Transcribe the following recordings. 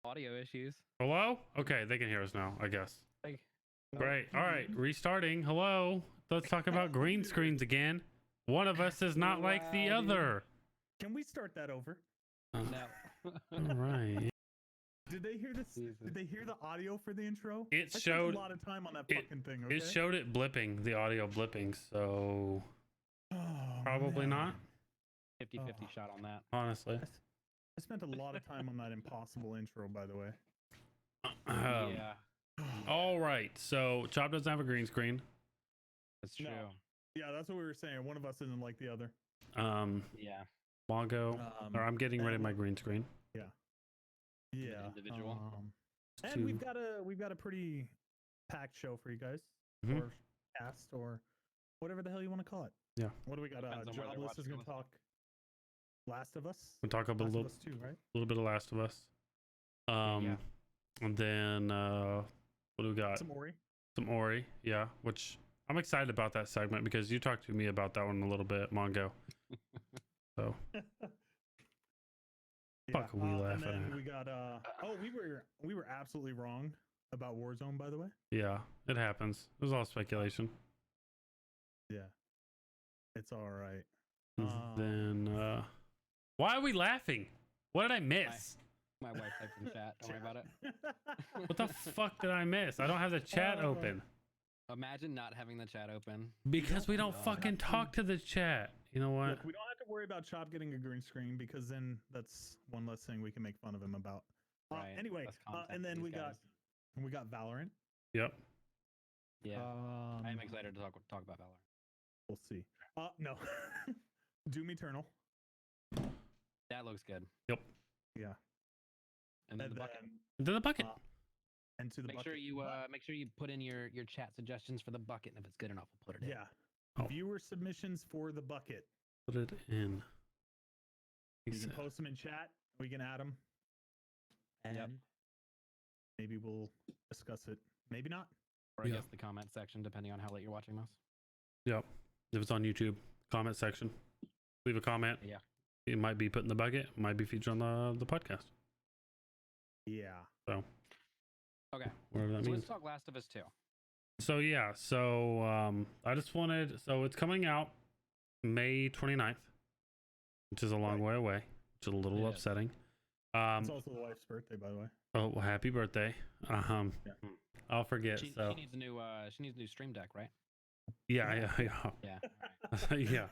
Audio issues. Hello? Okay, they can hear us now, I guess. Like, Great. All right, restarting. Hello. Let's talk about green screens again. One of us is not like the Wow, dude. other. Can we start that over? No. All right. Did they hear this? Jesus. Did they hear the audio for the intro? It I spent showed- a lot of time on that it- fucking thing. Okay. It showed it blipping, the audio blipping, so Oh, probably man. not, 50-50 shot on that. honestly. I spent a lot of time on that impossible intro, by the way. Yeah, All right, so Chop doesn't have a green screen. that's true. No. Yeah, that's what we were saying. One of us isn't like the other. Yeah. Mongo, or I'm getting rid of my and- green screen. Yeah. individual. And Two. we've got a pretty packed show for you guys, Mhm. or cast, or whatever the hell you want to call it. Yeah. What do we got? Depends on where they're Jobless watching is going this. to talk Last of Us. We'll talk about a Last little, of Us 2, right? little bit of Last of Us. Yeah. And then what do we got? Some Ori. Some Ori, yeah, which I'm excited about that segment because you talked to me about that one a little bit, Mongo. So Fuck are we and laughing then at? we got we were absolutely wrong about Warzone, by the way. yeah, it happens. It was all speculation. Yeah. It's all right. Then why are we laughing? What did I miss? My wife typed in chat. Don't worry about it. What the fuck did I miss? I don't have the chat open. Imagine not having the chat open. Because we don't No. fucking talk to the chat. You know what? Look, we don't have to worry about Chop getting a green screen because then that's one less thing we can make fun of him about. Right, Anyway, less content and for then these we got guys. Valorant. Yep. Yeah. I am excited to talk about Valor. We'll see. No. Doom Eternal. That looks good. Yep. Yeah. And then the bucket. Into the bucket. And to the Make bucket. sure you put in your chat suggestions for the bucket, and if it's good enough, we'll put it in. Yeah. Oh. Viewer submissions for the bucket. Put it in. He You can said- post them in chat. We can add them. And Yep. maybe we'll discuss it. Maybe not. Or I Yeah. guess the comment section, depending on how late you're watching this. Yep. If it's on YouTube, comment section. Leave a comment. Yeah. It might be put in the bucket. Might be featured on the podcast. Yeah. So Okay. whatever that So means. let's talk Last of Us 2. So yeah, I just wanted, so it's coming out May 29th, which is a long way away, which is a little It is. upsetting. It's also the wife's birthday, by the way. Oh, well, happy birthday. I'll forget. She So needs a new stream deck, right? yeah. Yeah. Yeah.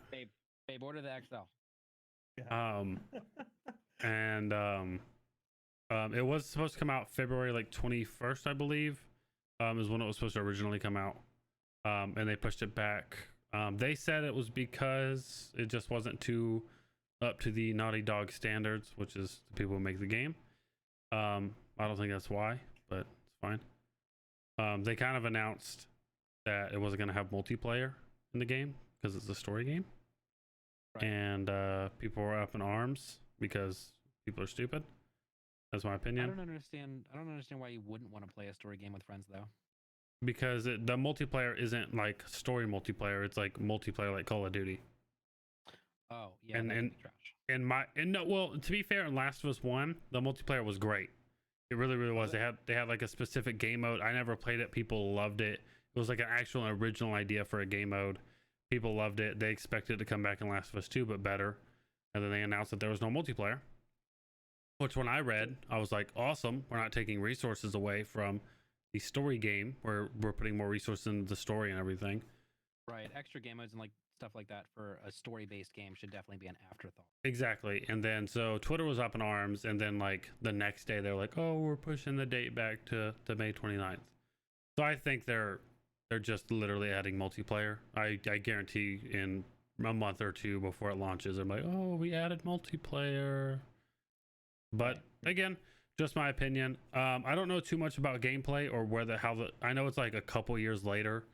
Babe, order the XL. And it was supposed to come out February like 21st, I believe, is when it was supposed to originally come out. And they pushed it back. They said it was because it just wasn't too up to the Naughty Dog standards, which is the people who make the game. I don't think that's why, but it's fine. They kind of announced that it wasn't going to have multiplayer in the game because it's a story game. Right. And people were up in arms because people are stupid. That's my I opinion. don't understand why you wouldn't want to play a story game with friends, though. Because the multiplayer isn't like story multiplayer; it's like multiplayer like Call of Duty. Oh, yeah. And- that would and- be trash. Well, to be fair, in Last of Us 1, the multiplayer was great. It really, really was. They had like a specific game mode. I never played it. People loved it. It was like an actual original idea for a game mode. People loved it. They expected it to come back in Last of Us 2, but better. And then they announced that there was no multiplayer. Which when I read, I was like, awesome. We're not taking resources away from the story game. We're putting more resources into the story and everything. Right. Extra game modes and like stuff like that for a story-based game should definitely be an afterthought. Exactly. And then so Twitter was up in arms, and then like the next day they're like, oh, we're pushing the date back to May 29th. So I think they're just literally adding multiplayer. I guarantee in a month or two before it launches, I'm like, oh, we added multiplayer. But again, just my opinion. I don't know too much about gameplay or I know it's like a couple years later.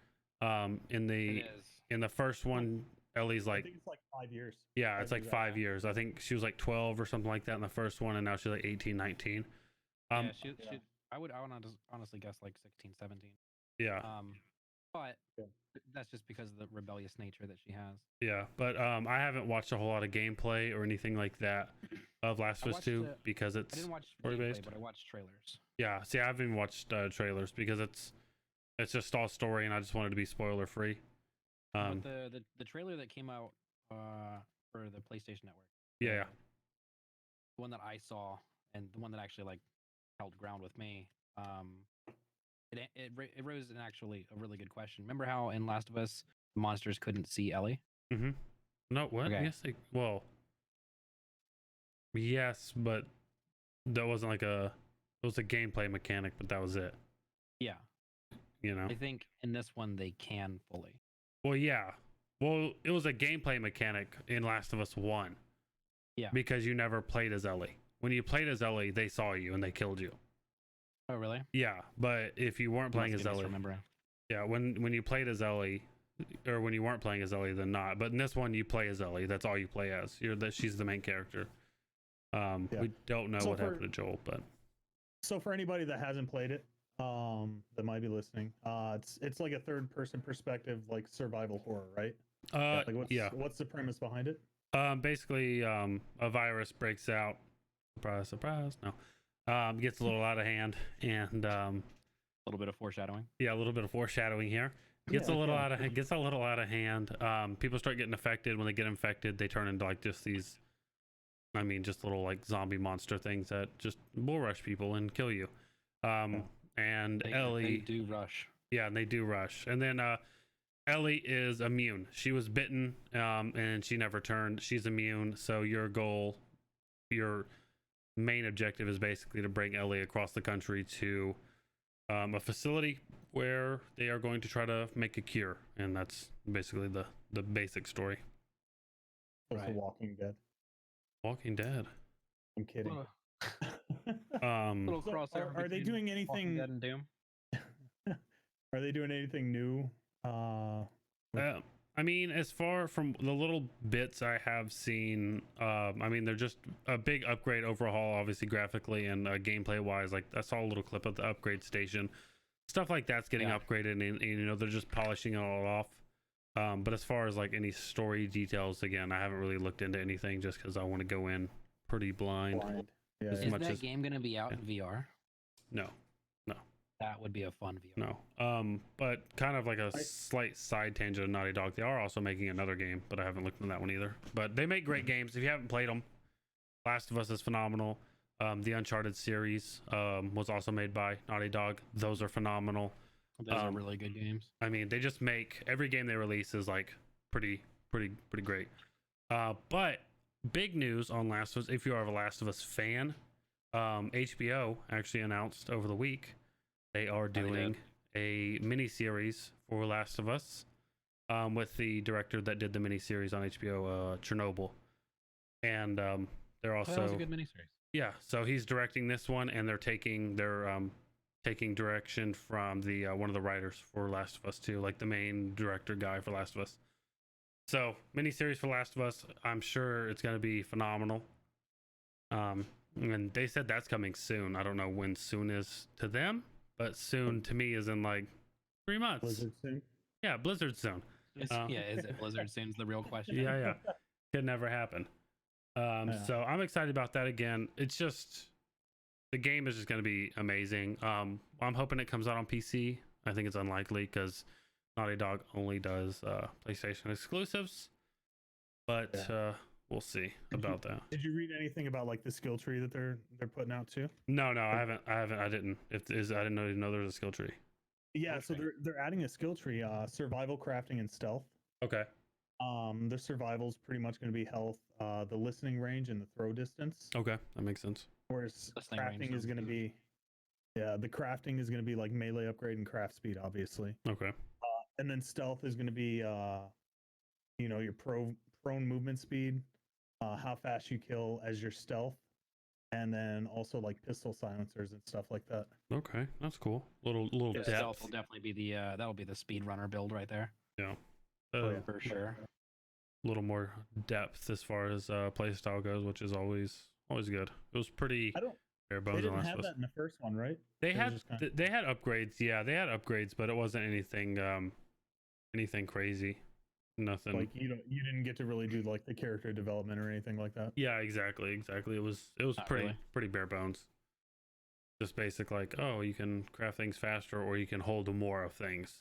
In It is. the first one, Ellie's I like, think it's like 5 years. yeah, it's like Yeah. 5 years. I think she was like 12 or something like that in the first one, and now she's like 18, 19. Yeah, I would honestly guess like 16, 17. Yeah, But Yeah. that's just because of the rebellious nature that she has. yeah. But I haven't watched a whole lot of gameplay or anything like that. of Last of Us watched 2 it. because I it's didn't watch story gameplay, based. but I watched trailers. Yeah, see, I haven't even watched trailers because it's just all story, and I just wanted to be spoiler free. But the trailer that came out for the PlayStation Network, Yeah, the one that I saw and the one that actually like held ground with me, it rose an actually a really good question. Remember how in Last of Us the monsters couldn't see Ellie? Mm-hmm. No, what? Okay. Yes, well, yes, but that wasn't like it was a gameplay mechanic, but that was it. Yeah. You know? I think in this one they can fully. Well, yeah. Well, it was a gameplay mechanic in Last of Us 1. Yeah. Because you never played as Ellie. When you played as Ellie, they saw you and they killed you. Oh, really? Yeah, but if you weren't playing as Ellie, yeah, when you played as Ellie, or when you weren't playing as Ellie, then not. But in this one, you play as Ellie. That's all you play as. She's the main character. We don't know what happened to Joel, but so for anybody that hasn't played it, that might be listening, it's like a third-person perspective, like survival horror, right? What's the premise behind it? Basically, a virus breaks out. Surprise, surprise. No. Gets a little out of hand, and a little bit of foreshadowing. Yeah, a little bit of foreshadowing here. Gets a little out of hand. People start getting affected. When they get infected, they turn into like just these, just little like zombie monster things that just bull rush people and kill you. And Ellie, they do rush. Yeah, and they do rush. And then Ellie is immune. She was bitten, and she never turned. She's immune. So your main objective is basically to bring Ellie across the country to a facility where they are going to try to make a cure, and that's basically the basic story. What's The Walking Dead? Walking Dead. I'm kidding. Little crossover. Are they doing anything? Dead and Doom? Are they doing anything new? As far from the little bits I have seen, they're just a big upgrade overhaul, obviously graphically and gameplay wise. Like I saw a little clip of the upgrade station, stuff like that's getting upgraded, and they're just polishing it all off. But as far as like any story details, again, I haven't really looked into anything just because I want to go in pretty blind. Yeah, Is that game going to be out in VR? No. That would be a fun VR. No. But kind of like a slight side tangent of Naughty Dog. They are also making another game, but I haven't looked into that one either. But they make great games. If you haven't played them, Last of Us is phenomenal. The Uncharted series was also made by Naughty Dog. Those are phenomenal. Those are really good games. They just make every game they release is like pretty great. But big news on Last of Us, if you are a Last of Us fan, HBO actually announced over the week they are doing a mini series for Last of Us with the director that did the mini series on HBO, Chernobyl, and they're also that was a good mini series. Yeah, so he's directing this one, and they're taking direction from the one of the writers for Last of Us 2, like the main director guy for Last of Us. So mini series for Last of Us, I'm sure it's going to be phenomenal. And they said that's coming soon. I don't know when soon is to them, but soon to me is in like 3 months. Blizzard soon? Yeah, Blizzard soon. Is it Blizzard soon's the real question? Yeah. Could never happen. So I'm excited about that again. It's just, the game is just going to be amazing. I'm hoping it comes out on PC. I think it's unlikely because Naughty Dog only does PlayStation exclusives. But we'll see about that. Did you read anything about like the skill tree that they're putting out too? No, I haven't. I didn't. I didn't know there was a skill tree. Yeah, Okay. so they're adding a skill tree, survival, crafting, and stealth. Okay. The survival's pretty much going to be health, the listening range, and the throw distance. Okay, that makes sense. Whereas Listening range crafting is going to be, the crafting is going to be like melee upgrade and craft speed, obviously. Okay. And then stealth is going to be, your prone movement speed, how fast you kill as your stealth, and then also like pistol silencers and stuff like that. Okay, that's cool. Little depth. Stealth will definitely be that'll be the speedrunner build right there. Yeah. For sure. A little more depth as far as playstyle goes, which is always good. It was pretty bare bones. They didn't have that in the first one, right? They had upgrades. Yeah, they had upgrades, but it wasn't anything crazy. Nothing. Like you didn't get to really do like the character development or anything like that. Yeah, exactly. It was Not pretty really. bare bones. Just basic, like, oh, you can craft things faster, or you can hold more of things.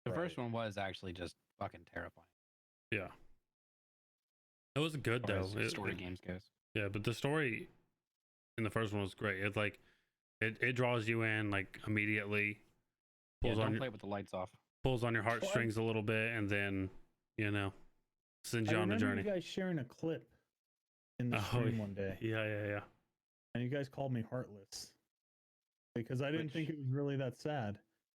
The first Right. one was actually just fucking terrifying. Yeah, it was good As though. far as story games goes. Yeah, but the story in the first one was great. It's like it draws you in like immediately, Yeah, pulls on don't your play with the lights off. your heartstrings a little bit, and then sends I you on a remember journey. you guys sharing a clip in the Oh, stream one day, Yeah. and you guys called me heartless because I didn't think it was really that sad.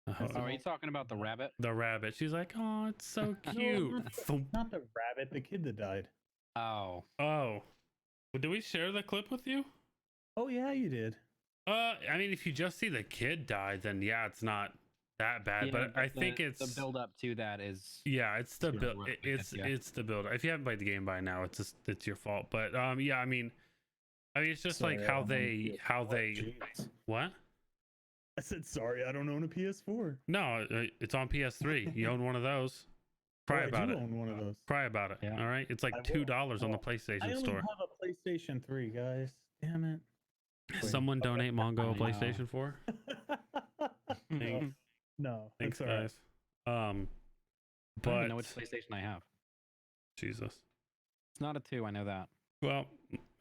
Oh, Oh, are you talking about the rabbit? the rabbit. She's like, oh, it's so No, cute. Thump. not the rabbit, the kid that died. Oh, Oh, well, did we share the clip with you? Oh yeah, you did. I mean, if you just see the kid die, then yeah, it's not that bad. yeah, but I think the it's build up to that is. yeah, it's the Yeah, build. right, It's yeah. it's the build. If you haven't played the game by now, it's your fault. But yeah, I mean, it's just Sorry, like I how don't own a they PS4. Jeez. what? I said sorry. I don't own a PS4. No, it's on PS3. You own one of those. Cry I about do it. own one of those. Cry about it. Yeah. All right, it's like I will. $2 on the Well, I PlayStation only Store. have a PlayStation 3, guys. Damn it. Wait, Someone okay. donate Mongo a I know. PlayStation 4. no, no, Thanks, that's all right. guys. I don't But even know which PlayStation I have. Jesus. It's not a 2, I know that. Well,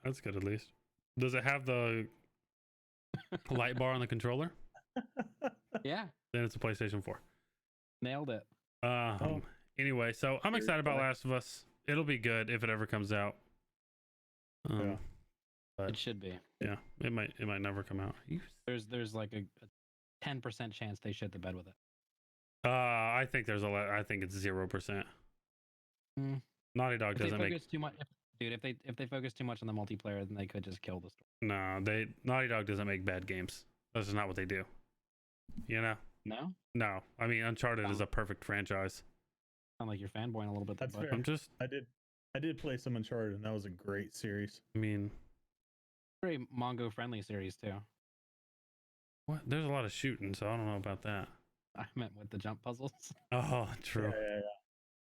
that's good at least. Does it have the light bar on the controller? Yeah, Then it's a PlayStation 4. nailed it. Oh. Anyway, so I'm Very excited about correct. Last of Us. It'll be good if it ever comes out. Yeah. But It should be. yeah, it might never come out. There's like a 10% chance they shit the bed with it. I think there's I think it's 0%. Mm. Naughty Dog If they doesn't make focus too much, dude. If they focus too much on the multiplayer, then they could just kill the story. no. Naughty Dog doesn't make bad games. That's just not what they do. You know? No, No. I mean, Uncharted is a perfect franchise. sound like you're fanboying a little bit. That's there, bud. fair. I'm just. I did play some Uncharted, and that was a great series. I mean, Very Mongo friendly series too. what? There's a lot of shooting, so I don't know about that. I meant with the jump puzzles. Oh, true.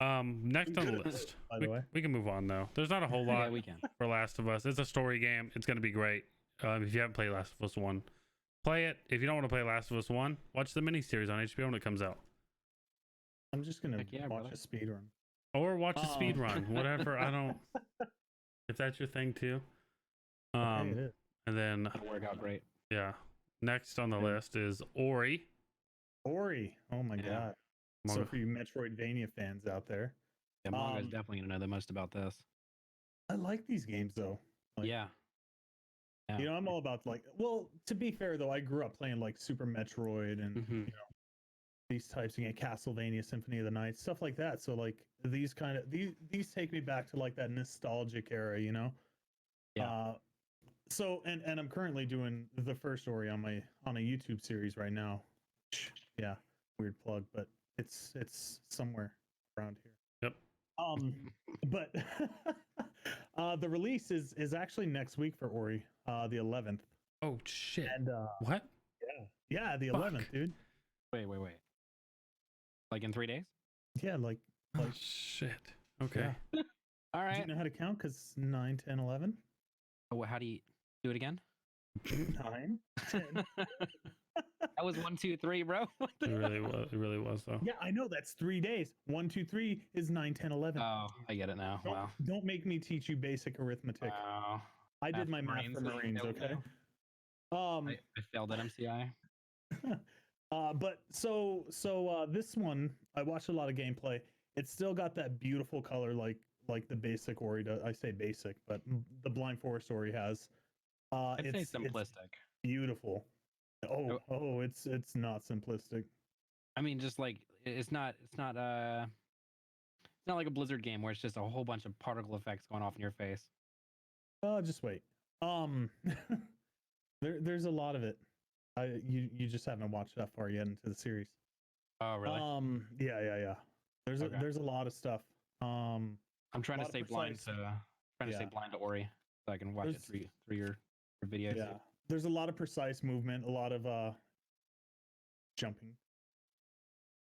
Yeah. Next on the list. By the way, We can move on though. There's not a whole Yeah, lot we can. for Last of Us. It's a story game. It's gonna be great. If you haven't played Last of Us 1, play it. If you don't want to play Last of Us 1, watch the miniseries on HBO when it comes out. I'm just gonna Heck yeah, watch brother. a speed run. Or watch a speed Oh. run. Whatever. I don't if that's your thing too. Okay, it is. And then That'll work out great. yeah. Next on the Okay. list is Ori. Ori. Oh my Yeah. god. So for you Metroidvania fans out there, Yeah, Mongo's Um, definitely gonna know the most about this. I like these games though. Like, Yeah. You know, I'm all about like. Well, to be fair though, I grew up playing like Super Metroid and Mhm. you know these types of Castlevania, Symphony of the Night, stuff like that. So like these these take me back to like that nostalgic era, you know. Yeah. So and I'm currently doing the first Ori on a YouTube series right now. Yeah, weird plug, but it's somewhere around here. Yep. But the release is actually next week for Ori, the 11th. Oh shit. And What? yeah, the Fuck. 11th, dude. Wait. Like in 3 days? Yeah, like Oh like shit. Okay. yeah. All Do right. you know how to count? Because 9, 10, 11. Oh, how do you do it again? 9, 10. That was 1, 2, 3, bro. It really was though. Yeah, I know that's 3 days. 1, 2, 3 is 9, 10, 11. Oh, I get it now. Don't, Wow. don't make me teach you basic arithmetic. Wow. I did my math Marines, for so you Marines, failed okay? now. I failed at MCI. But this one, I watched a lot of gameplay. It's still got that beautiful color like the basic Ori does. I say basic, but the Blind Forest Ori has. I'd say It's simplistic. beautiful. It's not simplistic. I mean, just like it's not like a Blizzard game where it's just a whole bunch of particle effects going off in your face. Just wait. There's a lot of it. You just haven't watched that far yet into the series. Oh, really? Yeah. Okay. There's a lot of stuff. I'm trying to lot of stay blind precise- to stay blind to Ori so I can watch it There's- through your videos. Yeah. There's a lot of precise movement, a lot of jumping,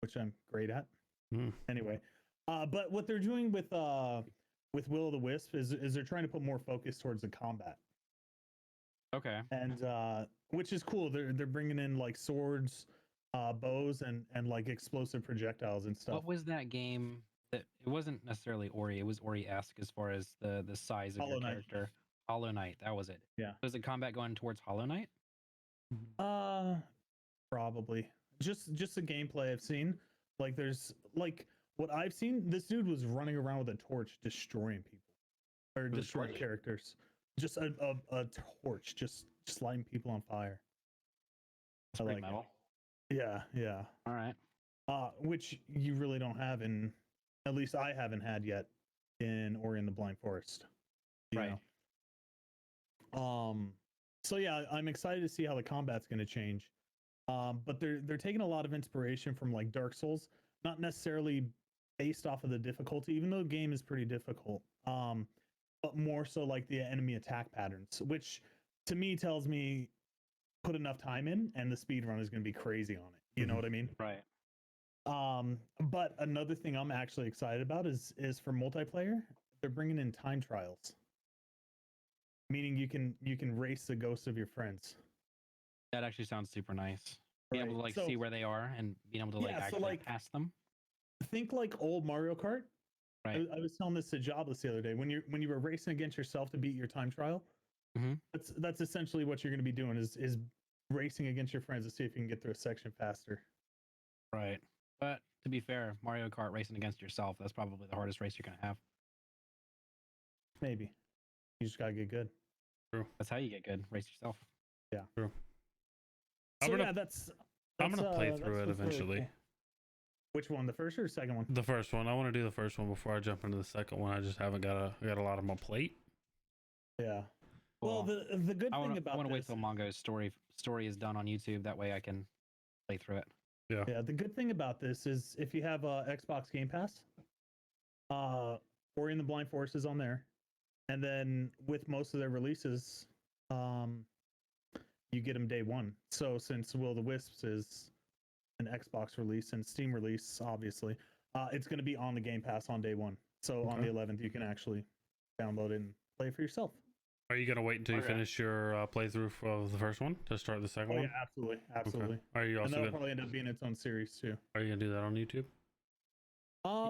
which I'm great at. Mm. Anyway, But what they're doing with Will o' the Wisp is they're trying to put more focus towards the combat, Okay. and which is cool. They're bringing in like swords, bows, and like explosive projectiles and stuff. What was that game that it wasn't necessarily Ori, it was Ori-esque as far as the size of Hollow your Knight. character. Hollow Knight, that was it. Yeah. Was the combat going towards Hollow Knight? Probably just the gameplay I've seen. Like there's like what I've seen. This dude was running around with a torch, destroying people or With a destroying torch? characters. Just a torch, just lighting people on fire. I Straight like it. metal. Yeah, yeah. All right. Which you really don't have in, at least I haven't had yet in Ori and the Blind Forest. you Right. know. So yeah, I'm excited to see how the combat's going to change. But they're taking a lot of inspiration from like Dark Souls, not necessarily based off of the difficulty, even though the game is pretty difficult. But more so like the enemy attack patterns, which to me tells me put enough time in and the speed run is going to be crazy on it. You know what I mean? Right. But another thing I'm actually excited about is for multiplayer, they're bringing in time trials, meaning you can race the ghosts of your friends. That actually sounds super nice. Being able to Right. like see where they are and being able to like Yeah, so, actually like- pass them. Think like old Mario Kart. Right. I was telling this to Jobless the other day. When you were racing against yourself to beat your time trial, Mhm. that's essentially what you're going to be doing is racing against your friends to see if you can get through a section faster. Right. But to be fair, Mario Kart racing against yourself, that's probably the hardest race you're going to have. Maybe you just gotta get good. That's how you get good. Race yourself. I'm So gonna yeah, that's I'm gonna play that's through it what's really eventually. cool. Which one? The first or the second one? The first one. I want to do the first one before I jump into the second one. I just haven't got a lot on my plate. Yeah. Well, the good I thing want about to wait this, till Mongo's story is done on YouTube. That way I can play through it. yeah, the good thing about this is if you have Xbox Game Pass, Ori and the Blind Forest is on there, and then with most of their releases, you get them day one. So since Will o' the Wisps is an Xbox release and Steam release, obviously, it's going to be on the Game Pass on day one. So on the 11th, you can actually download it and play it for yourself. Are you gonna wait until you Okay. finish your playthrough of the first one to start the second Oh one? yeah, absolutely, absolutely. Are you And also that'll gonna, probably end up being its own series too. are you gonna do that on YouTube?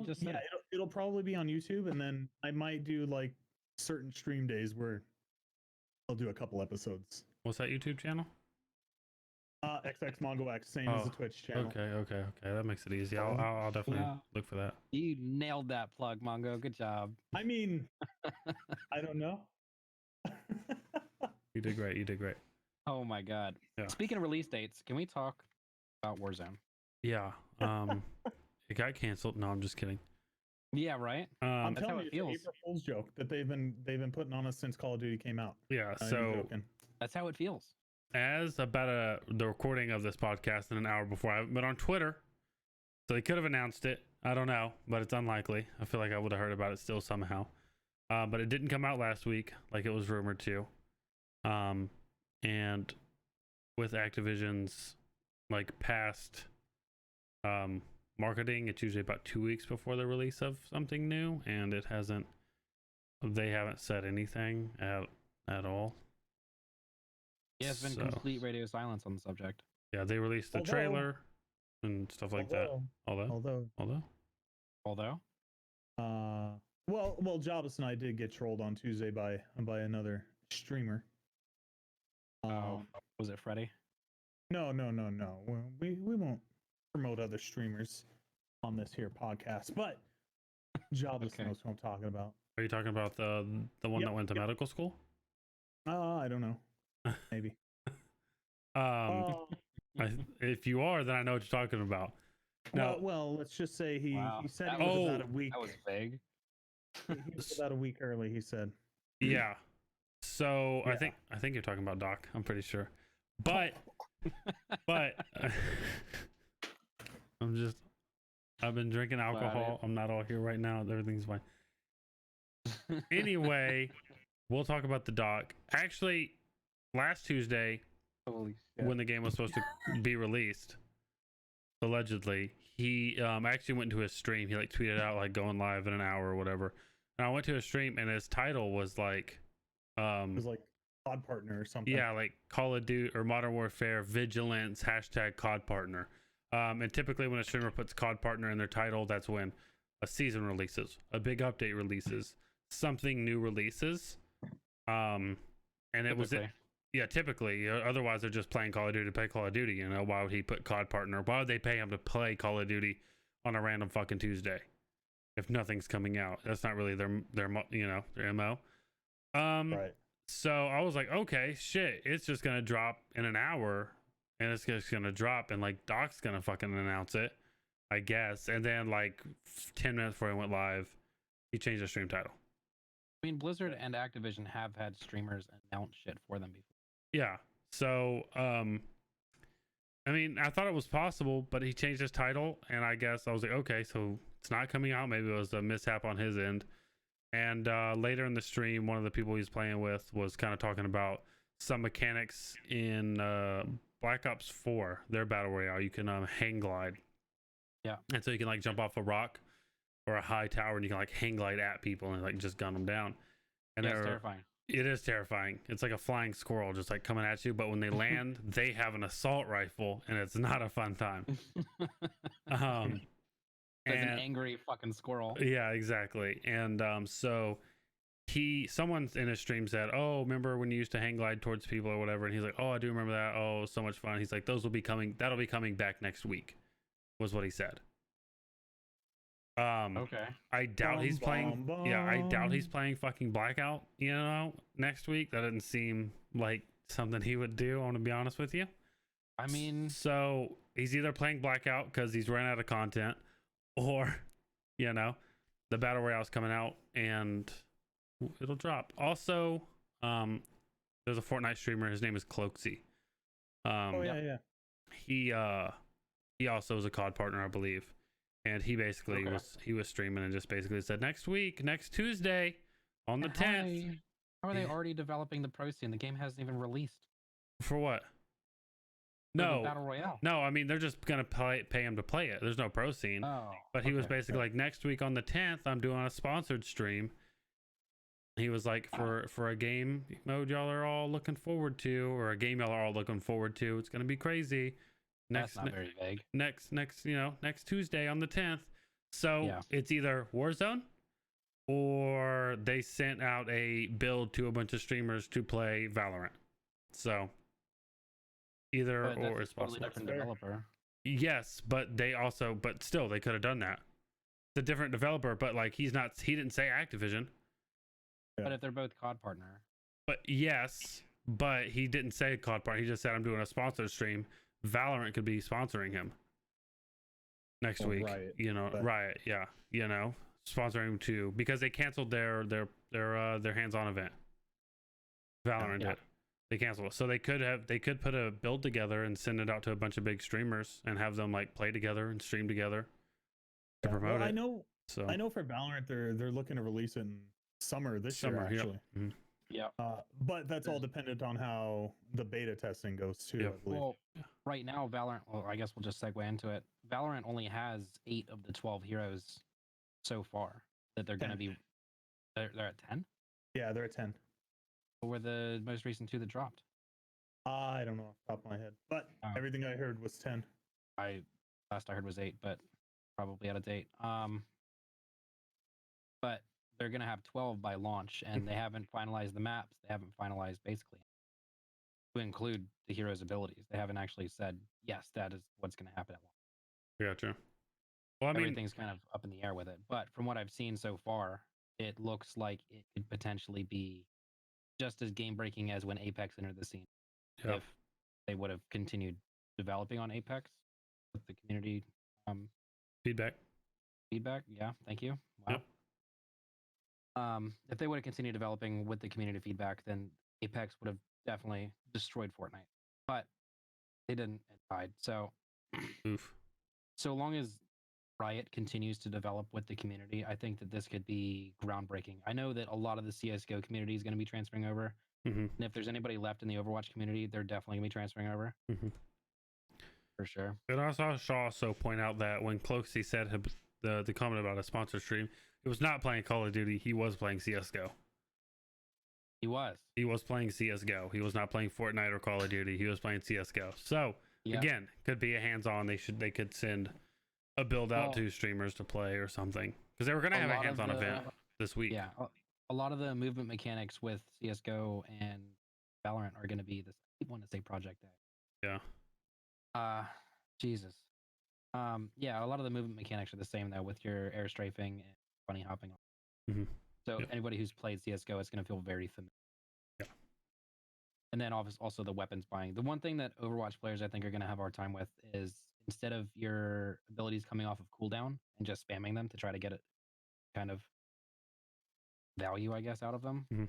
just said Yeah, it. it'll probably be on YouTube, and then I might do like certain stream days where I'll do a couple episodes. What's that YouTube channel? xxmongox, same as the Oh, Twitch channel. Okay. That makes it easy. I'll definitely Yeah. look for that. You nailed that plug, Mongo. Good job. I mean, I don't know. You did great. You did great. Oh my god. Yeah. Speaking of release dates, can we talk about Warzone? Yeah. It got canceled. No, I'm just kidding. Yeah, right? I'm That's how telling it you, feels. it's an April Fool's joke that they've been putting on us since Call of Duty came out. Yeah. I'm So joking. That's how it feels. as about the recording of this podcast in an hour before, I haven't been on Twitter, so they could have announced it. I don't know, but it's unlikely. I feel like I would have heard about it still somehow. But it didn't come out last week like it was rumored to. And with Activision's like past marketing, it's usually about 2 weeks before the release of something new, and they haven't said anything at all. Yeah, it's been So, complete radio silence on the subject. yeah, they released the Although- trailer and stuff like that. Although, Although, well, Jobless and I did get trolled on Tuesday by another streamer. was it Freddy? No. Well, we won't promote other streamers on this here podcast, but Jobless Okay. knows what I'm talking about. are you talking about the one Yep, that went to yep. medical school? I don't know. Maybe. If you are, then I know what you're talking about. No, Well, let's just say he said That he was was- about a week. That was vague. He was about a week early. He said. yeah. So Yeah. I think you're talking about Doc. I'm pretty sure, but I've been drinking alcohol. I'm not all here right now. Everything's fine. Anyway, we'll talk about the Doc. Actually, last Tuesday, Holy shit. when the game was supposed to be released, allegedly, he actually went to his stream. He like tweeted out like going live in an hour or whatever. And I went to his stream and his title was like It was like COD partner or something. yeah, like Call of Duty or Modern Warfare Vigilance # COD partner. And typically when a streamer puts COD partner in their title, that's when a season releases, a big update releases, something new releases. And it was Typically. yeah, typically. Otherwise, they're just playing Call of Duty to play Call of Duty. You know, why would he put COD partner? Why would they pay him to play Call of Duty on a random fucking Tuesday if nothing's coming out? That's not really their MO. Right. So I was like, okay, shit, it's just gonna drop in an hour, and it's just gonna drop, and like Doc's gonna fucking announce it, I guess. And then like 10 minutes before he went live, he changed the stream title. I mean, Blizzard and Activision have had streamers announce shit for them before. Yeah. So, I mean, I thought it was possible, but he changed his title, and I guess I was like, okay, so it's not coming out. Maybe it was a mishap on his end. And later in the stream, one of the people he was playing with was kind of talking about some mechanics in Black Ops 4, their battle royale. You can hang glide. Yeah. And so you can like jump off a rock or a high tower, and you can like hang glide at people and like just gun them down. And Yeah, it's terrifying. It is terrifying. It's like a flying squirrel just like coming at you, but when they land, they have an assault rifle, and it's not a fun time. As an angry fucking squirrel. Yeah, exactly. And so someone in his stream said, "Oh, remember when you used to hang glide towards people or whatever?" And he's like, "Oh, I do remember that. Oh, so much fun." He's like, "That'll be coming back next week," was what he said. Okay. I doubt he's playing. Yeah, I doubt he's playing fucking Blackout. You know, next week. That didn't seem like something he would do. I want to be honest with you. I mean, so he's either playing Blackout because he's run out of content, or you know, the battle royale's coming out and it'll drop. Also, there's a Fortnite streamer. His name is Cloaksy. Yeah. He also is a COD partner, I believe. And he basically was streaming and just basically said next Tuesday on the 10th. How are they already developing the pro scene? The game hasn't even released. For what? For No. the battle royale. No, I mean they're just gonna pay him to play it. There's no pro scene. Oh. But he was basically like, next week on the 10th, I'm doing a sponsored stream. He was like, for a game mode y'all are all looking forward to, or a game y'all are all looking forward to. It's gonna be crazy. That's not very vague. Next Tuesday on the 10th. So it's either Warzone, or they sent out a build to a bunch of streamers to play Valorant. So either or is possible. Totally different developer. Yes, but still they could have done that. It's a different developer, but like he didn't say Activision. But if they're both COD partner. But yes, but he didn't say COD partner. He just said I'm doing a sponsored stream. Valorant could be sponsoring him next week. Riot, Riot, yeah, sponsoring him too, because they canceled their hands-on event. Valorant did. They canceled it, so they could put a build together and send it out to a bunch of big streamers and have them like play together and stream together to promote it. I know for Valorant they're looking to release it in summer this year actually. Yep. Mm-hmm. Yeah. But that's all dependent on how the beta testing goes too. Yeah. I believe. Well, right now Valorant. Well, I guess we'll just segue into it. Valorant only has 8 of the 12 heroes so far that they're going to be. They're at 10. Yeah, they're at 10. What were the most recent 2 that dropped? I don't know off the top of my head, but everything I heard was 10. Last I heard was 8, but probably out of date. But they're going to have 12 by launch, and they haven't finalized the maps. They haven't finalized basically to include the hero's abilities. They haven't actually said, yes, that is what's going to happen at launch. Gotcha. Well, everything's kind of up in the air with it. But from what I've seen so far, it looks like it could potentially be just as game-breaking as when Apex entered the scene. If they would have continued developing on Apex with the community feedback. Yeah, thank you. Wow. Yep. If they would have continued developing with the community feedback, then Apex would have definitely destroyed Fortnite. But they didn't. It died. So, so long as Riot continues to develop with the community, I think that this could be groundbreaking. I know that a lot of the CSGO community is going to be transferring over. Mm-hmm. And if there's anybody left in the Overwatch community, they're definitely going to be transferring over. Mm-hmm. for sure. And I should also point out that when Cloaksy said the comment about a sponsored stream, he was not playing Call of Duty. He was playing CS:GO. He was. He was playing CS:GO. He was not playing Fortnite or Call of Duty. He was playing CS:GO. So again, could be a hands-on. They could send a build out to streamers to play or something, because they were gonna have a hands-on event this week. Yeah, a lot of the movement mechanics with CS:GO and Valorant are going to be this. I want to say Project A. Yeah. Jesus. Yeah, a lot of the movement mechanics are the same though, with your air strafing and bunny hopping. Mm-hmm. So anybody who's played CS:GO is going to feel very familiar. Yeah. And then also the weapons buying. The one thing that Overwatch players I think are going to have a hard time with is, instead of your abilities coming off of cooldown and just spamming them to try to get it kind of value, I guess, out of them, you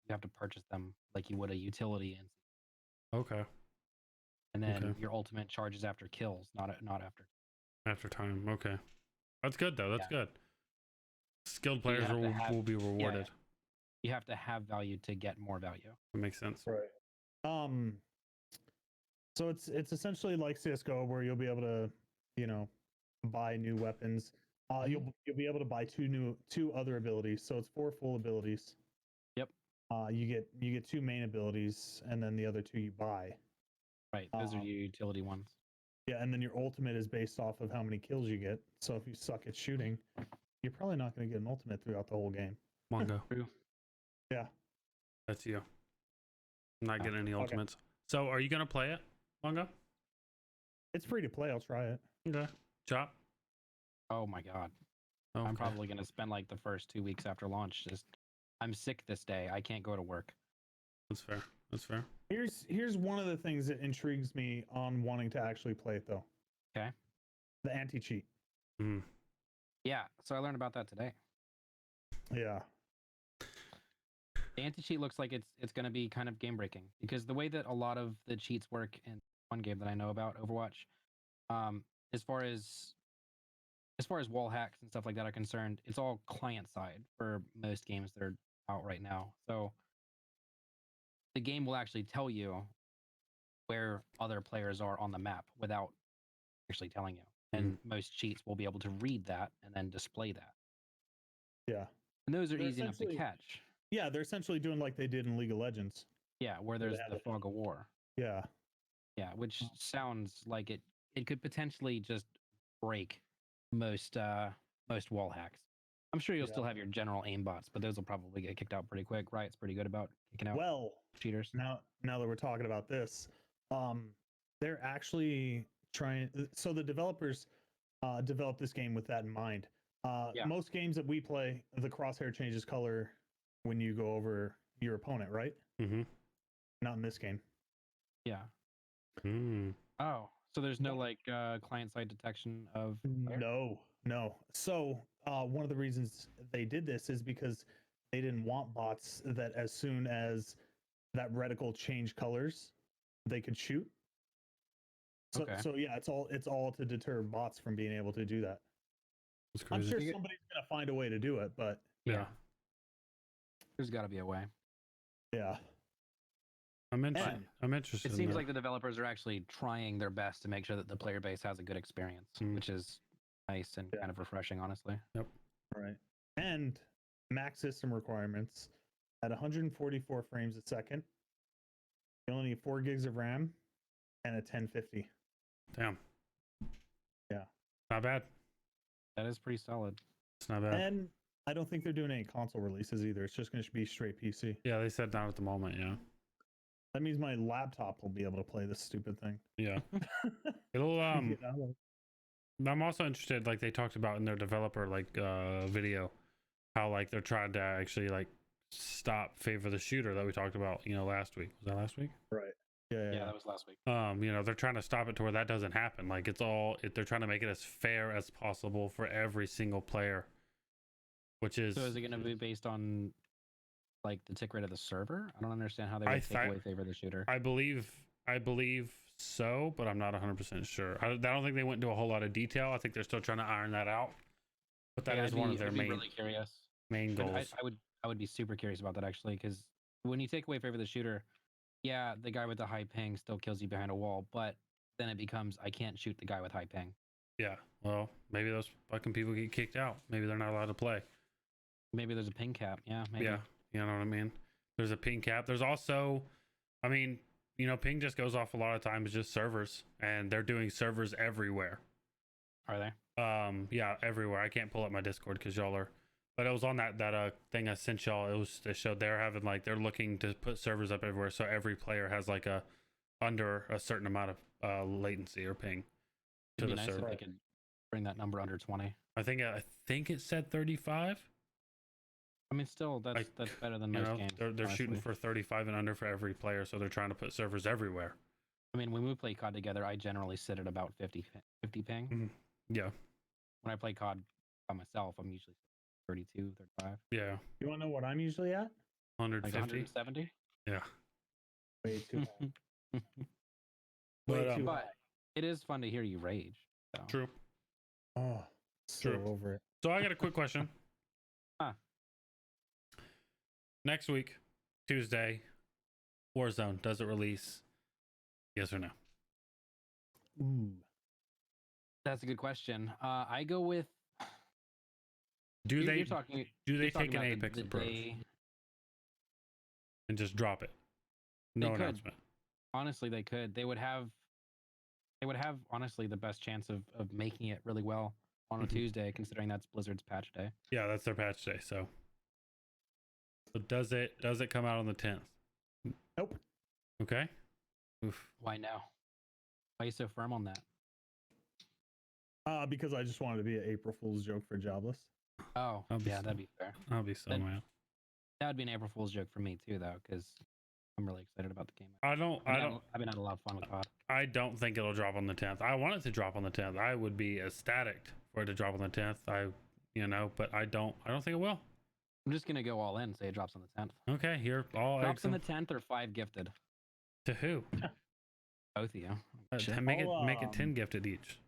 have to purchase them like you would a utility. Okay. And then your ultimate charges after kills, not after time. Okay, that's good though. That's good. Skilled players will be rewarded. You have to have value to get more value. That makes sense. Right. So it's essentially like CS:GO, where you'll be able to, buy new weapons. You'll be able to buy two other abilities. So it's 4 full abilities. Yep. You get 2 main abilities, and then the other 2 you buy. Right. Those are your utility ones. Yeah, and then your ultimate is based off of how many kills you get. So if you suck at shooting, you're probably not going to get an ultimate throughout the whole game. Mongo. Yeah. That's you. I'm not getting any ultimates. So are you going to play it, Mongo? It's free to play. I'll try it. Okay. Chop? Oh my God. Okay. I'm probably going to spend like the first 2 weeks after launch I'm sick this day. I can't go to work. That's fair. That's fair. Here's one of the things that intrigues me on wanting to actually play it, though. Okay. The anti-cheat. Yeah, so I learned about that today. Yeah. The anti-cheat looks like it's going to be kind of game breaking, because the way that a lot of the cheats work in one game that I know about, Overwatch, as far as wall hacks and stuff like that are concerned, it's all client side for most games that are out right now. So the game will actually tell you where other players are on the map without actually telling you. And most cheats will be able to read that and then display that. Yeah. And those are easy enough to catch. Yeah, they're essentially doing like they did in League of Legends. Yeah, where there's the fog of war. Yeah. Yeah, which sounds like it could potentially just break most wall hacks. I'm sure you'll still have your general aim bots, but those will probably get kicked out pretty quick. Riot's pretty good about kicking out cheaters. Now that we're talking about this, they're actually trying. So the developers developed this game with that in mind. Most games that we play, the crosshair changes color when you go over your opponent, right? Mm-hmm. Not in this game. Yeah. Oh, so there's no like client-side detection of player? No. So one of the reasons they did this is because they didn't want bots that as soon as that reticle changed colors, they could shoot. So yeah, it's all to deter bots from being able to do that. I'm sure somebody's gonna find a way to do it, but yeah, there's got to be a way. Yeah. I'm interested. It seems like the developers are actually trying their best to make sure that the player base has a good experience, which is nice and kind of refreshing, honestly. Yep. Right. And max system requirements at 144 frames a second. You only need 4 gigs of RAM and a 1050. Damn. Yeah. Not bad. That is pretty solid. It's not bad. And I don't think they're doing any console releases either. It's just going to be straight PC. Yeah, they said not at the moment. Yeah. That means my laptop will be able to play this stupid thing. Yeah. It'll I'm also interested, like they talked about in their developer video, how like they're trying to actually like stop favor the shooter that we talked about, last week. Was that last week? Right. Yeah, that was last week. They're trying to stop it to where that doesn't happen. Like they're trying to make it as fair as possible for every single player. So is it going to be based on like the tick rate of the server? I don't understand how they would take away favor the shooter. I believe so, but I'm not 100% sure. I don't think they went into a whole lot of detail. I think they're still trying to iron that out. But that is one of their main goals. I would be super curious about that, actually, because when you take away favor the shooter, yeah, the guy with the high ping still kills you behind a wall, but then it becomes I can't shoot the guy with high ping. Yeah. Well, maybe those fucking people get kicked out. Maybe they're not allowed to play. Maybe there's a ping cap. Yeah, maybe. Yeah. You know what I mean? There's a ping cap. There's also, I mean, you know, ping just goes off a lot of times just servers, and they're doing servers everywhere. Are they? Yeah, everywhere. I can't pull up my Discord because y'all are, but it was on that thing I sent y'all. It showed they're having like they're looking to put servers up everywhere, so every player has like a under a certain amount of latency or ping to It'd be the nice server. if they could bring that number under 20. I think it said 35. I mean, still, that's better than most games. They're shooting honestly. for 35 and under for every player, so they're trying to put servers everywhere. I mean, when we play COD together, I generally sit at about 50 ping. Mm-hmm. Yeah. When I play COD by myself, I'm usually 32, 35. Yeah. You want to know what I'm usually at? 150. Like 170? Yeah. Way too high. But, Way too high. But it is fun to hear you rage. So. True. Oh, so True. over it. So I got a quick question. Huh. Next week, Tuesday, Warzone, does it release? Yes or no? Ooh. That's a good question. I go with. Do you're they talking, do they you're talking take an about Apex the approach day- and just drop it? No They could. announcement. Honestly, they could. They would have honestly the best chance of making it really well on a Mhm. Tuesday, considering that's Blizzard's patch day. Yeah, that's their patch day. So does it come out on the 10th? Nope. Okay. Oof. Why now? Why are you so firm on that? Because I just wanted to be an April Fool's joke for Jobless. Oh, I'll be yeah, so- that'd be fair. I'll be so Then- mad. That would be an April Fool's joke for me too, though, because I'm really excited about the game. I've been having a lot of fun with COD. I don't think it'll drop on the 10th. I want it to drop on the 10th. I would be ecstatic for it to drop on the 10th. But I don't think it will. I'm just gonna go all in. Say it drops on the 10th. Okay, here all Drops on the eggs 10th or 5 gifted. to who? Both of you. To make I'll, it 10 gifted each.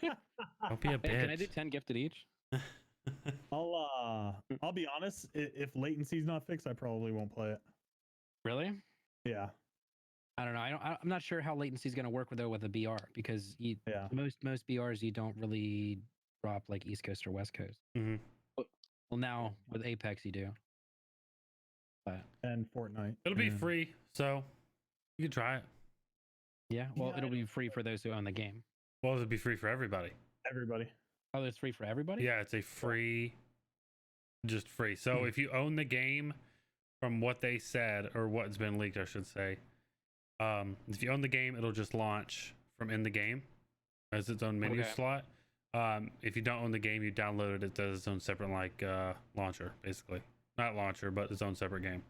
Don't be a Hey, can I bitch. do 10 gifted each? I'll be honest. If latency's not fixed, I probably won't play it. Really? Yeah. I don't know. I'm not sure how latency is gonna work with a BR because Yeah. most BRs you don't really drop like East Coast or West Coast. Mhm. Well, now with Apex you do. But And Fortnite. It'll be and- free, so you can try it. yeah, well, Yeah, it'll be free for those who own the game. Well, it'll be free for everybody. Everybody. Oh, it's free for everybody? Yeah, it's a free, just free. So if you own the game, from what they said or what's been leaked, I should say, if you own the game, it'll just launch from in the game as its own menu Okay. slot. If you don't own the game, you download it. It does its own separate launcher, basically. Not launcher, but its own separate game.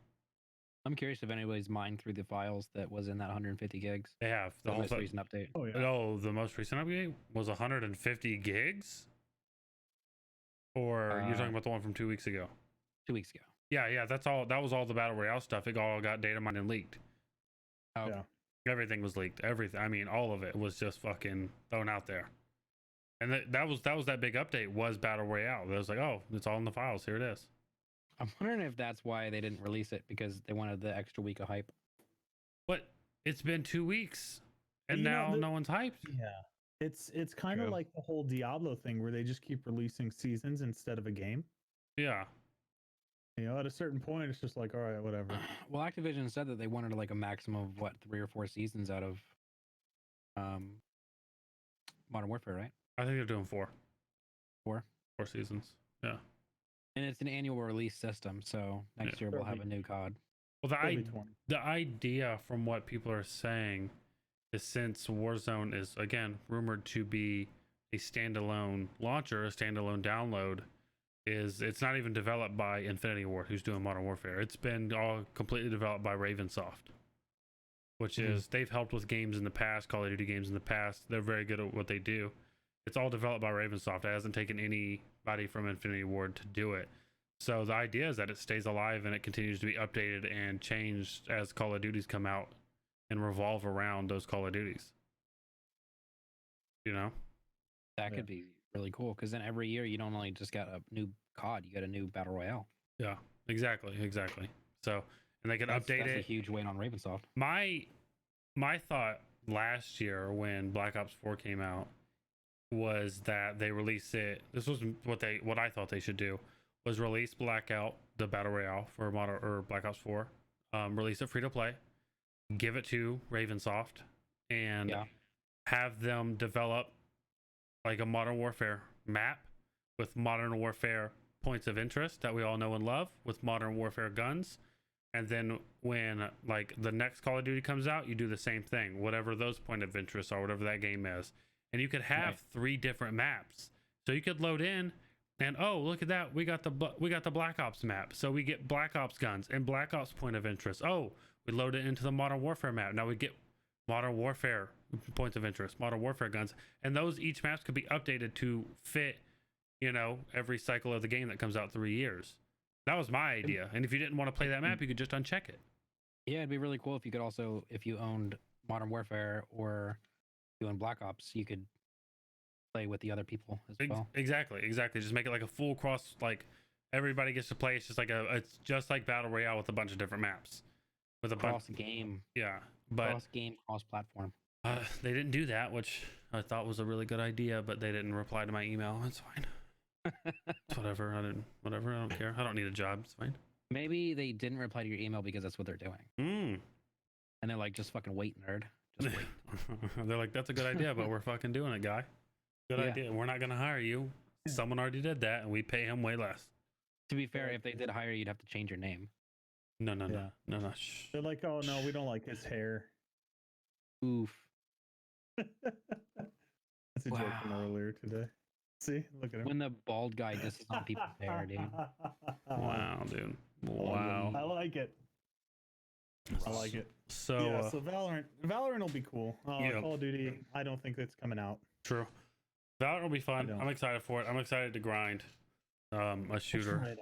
I'm curious if anybody's mined through the files that was in that 150 gigs. They have The whole most thing. recent update. Oh yeah. Oh, the most recent update was 150 gigs. Or you're talking about the one from 2 weeks ago? 2 weeks ago. Yeah, that's all. That was all the battle royale stuff. It all got data mined and leaked. Oh, Yeah. Everything was leaked. Everything. I mean, all of it was just fucking thrown out there. And that was that big update was battle royale. It was like, oh, it's all in the files. Here it is. I'm wondering if that's why they didn't release it because they wanted the extra week of hype. But it's been 2 weeks, and You know, now no one's hyped. Yeah. It's kind of True. like the whole Diablo thing where they just keep releasing seasons instead of a game. Yeah. You know, at a certain point, it's just like, all right, whatever. Well, Activision said that they wanted like a maximum of what 3 or 4 seasons out of Modern Warfare, right? I think they're doing 4. 4. 4 seasons. Yeah. And it's an annual release system, so next year we'll have a new COD. Well, It'll be 20. the idea from what people are saying is since Warzone is again rumored to be a standalone launcher, a standalone download, is it's not even developed by Infinity Ward, who's doing Modern Warfare. It's been all completely developed by Ravensoft, which is they've helped with games in the past, Call of Duty games in the past. They're very good at what they do. It's all developed by Ravensoft. It hasn't taken anybody from Infinity Ward to do it. So the idea is that it stays alive and it continues to be updated and changed as Call of Duties come out and revolve around those Call of Duties. You know? That Yeah. could be really cool because then every year you don't only just got a new COD, you got a new Battle Royale. Yeah, exactly. So, and they can update That's a it. huge weight on Ravensoft. My thought last year when Black Ops 4 came out was that they release it. This was what I thought they should do was release Blackout, the battle royale for Modern or Black Ops 4, release it free to play, give it to Ravensoft, and have them develop like a Modern Warfare map with Modern Warfare points of interest that we all know and love, with Modern Warfare guns. And then when like the next Call of Duty comes out, you do the same thing, whatever those point of interest are, whatever that game is. And you could have 3 different maps. So you could load in and oh, look at that, we got the Black Ops map. So we get Black Ops guns and Black Ops point of interest. Oh, we load it into the Modern Warfare map. Now we get Modern Warfare points of interest, Modern Warfare guns, and those each maps could be updated to fit, you know, every cycle of the game that comes out 3 years. That was my idea. And if you didn't want to play that map, you could just uncheck it. Yeah, it'd be really cool if you could also, if you owned Modern Warfare or you owned Black Ops, you could play with the other people as well. Exactly. Just make it like a full cross, like everybody gets to play. It's just like it's just like Battle Royale with a bunch of different maps. With a cross game. Yeah, but cross game, cross platform. They didn't do that, which I thought was a really good idea, but they didn't reply to my email. It's fine. It's whatever. I don't care. I don't need a job. It's fine. Maybe they didn't reply to your email because that's what they're doing. And they're like, just fucking wait, nerd. Just wait. They're like, that's a good idea, but we're fucking doing it, guy. Good idea. We're not gonna hire you. Someone already did that, and we pay him way less. To be fair, if they did hire you, you'd have to change your name. No. Shh. They're like, oh no, we don't like his hair. Oof. That's a joke from earlier today. See, look at him. When the bald guy disses on people's hair, dude. Wow, dude. Wow. I like it. So yeah, so Valorant will be cool. Call of Duty, I don't think it's coming out. True. Valorant will be fun. I'm excited for it. I'm excited to grind a shooter.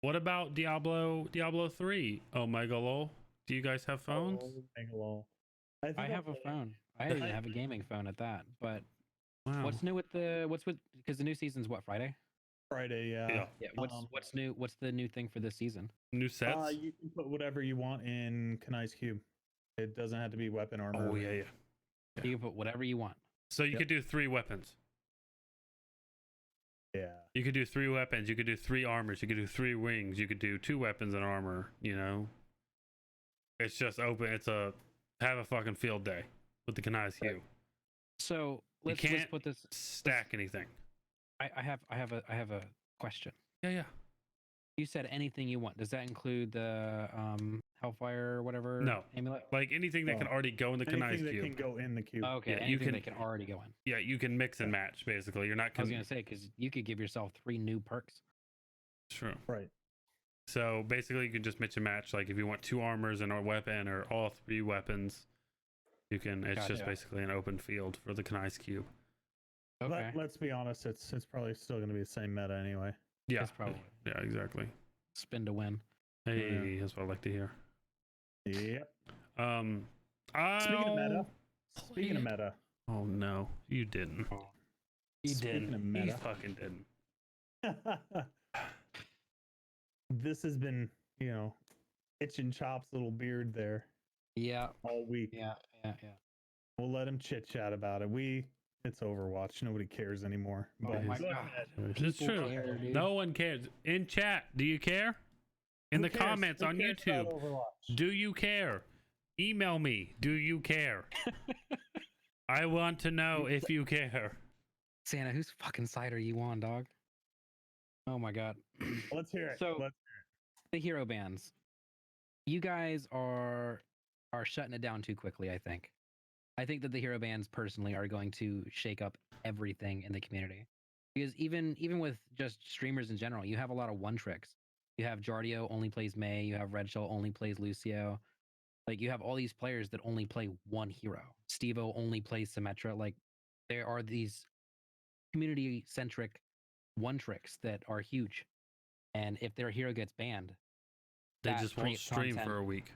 What about Diablo 3? Omega lol. Do you guys have phones? Omega lol. I have a phone. I even have a gaming phone at that. But wow. What's new with because the new season's what, Friday? Friday, yeah. What's new? What's the new thing for this season? New sets? You can put whatever you want in Kanai's cube. It doesn't have to be weapon armor. Oh yeah. You can put whatever you want. So you could do 3 weapons. Yeah. You could do 3 weapons. You could do 3 armors. You could do 3 wings. You could do 2 weapons and armor. You know, it's just open. It's have a fucking field day with the Kanai's cube. So let's put this. Stack anything. I have a question. Yeah. You said anything you want. Does that include the Hellfire or whatever? No. Amulet? Like anything that can already go in the Kanai's cube. Anything that can go in the cube. Oh, okay. Yeah, anything that can already go in. Yeah, you can mix and match basically. You're not. I was gonna say because you could give yourself 3 new perks. True. Right. So basically, you can just mix and match. Like if you want 2 armors and a weapon, or all 3 weapons, you can. It's just basically an open field for the Kanai's cube. Okay. Let's be honest. It's probably still going to be the same meta anyway. Yeah. It's probably. Yeah. Exactly. Spin to win. Hey, that's what I like to hear. Yep. Speaking of meta. Oh no, you didn't. You didn't. You fucking didn't. This has been, itching Chop's little beard there. Yeah. All week. Yeah. We'll let him chit chat about it. It's Overwatch. Nobody cares anymore. Oh my God. It's true. No one cares. In chat, do you care? In the comments on YouTube, do you care? Email me. Do you care? I want to know if you care. Santa, whose fucking side are you on, dog? Oh my God. Let's hear it. So, the hero bans. You guys are shutting it down too quickly, I think. I think that the hero bans personally are going to shake up everything in the community. Because even with just streamers in general, you have a lot of one tricks. You have Jardio only plays Mei, you have Red Shell only plays Lucio. Like you have all these players that only play one hero. Stevo only plays Symmetra. Like there are these community centric one tricks that are huge. And if their hero gets banned, they just won't stream for a week.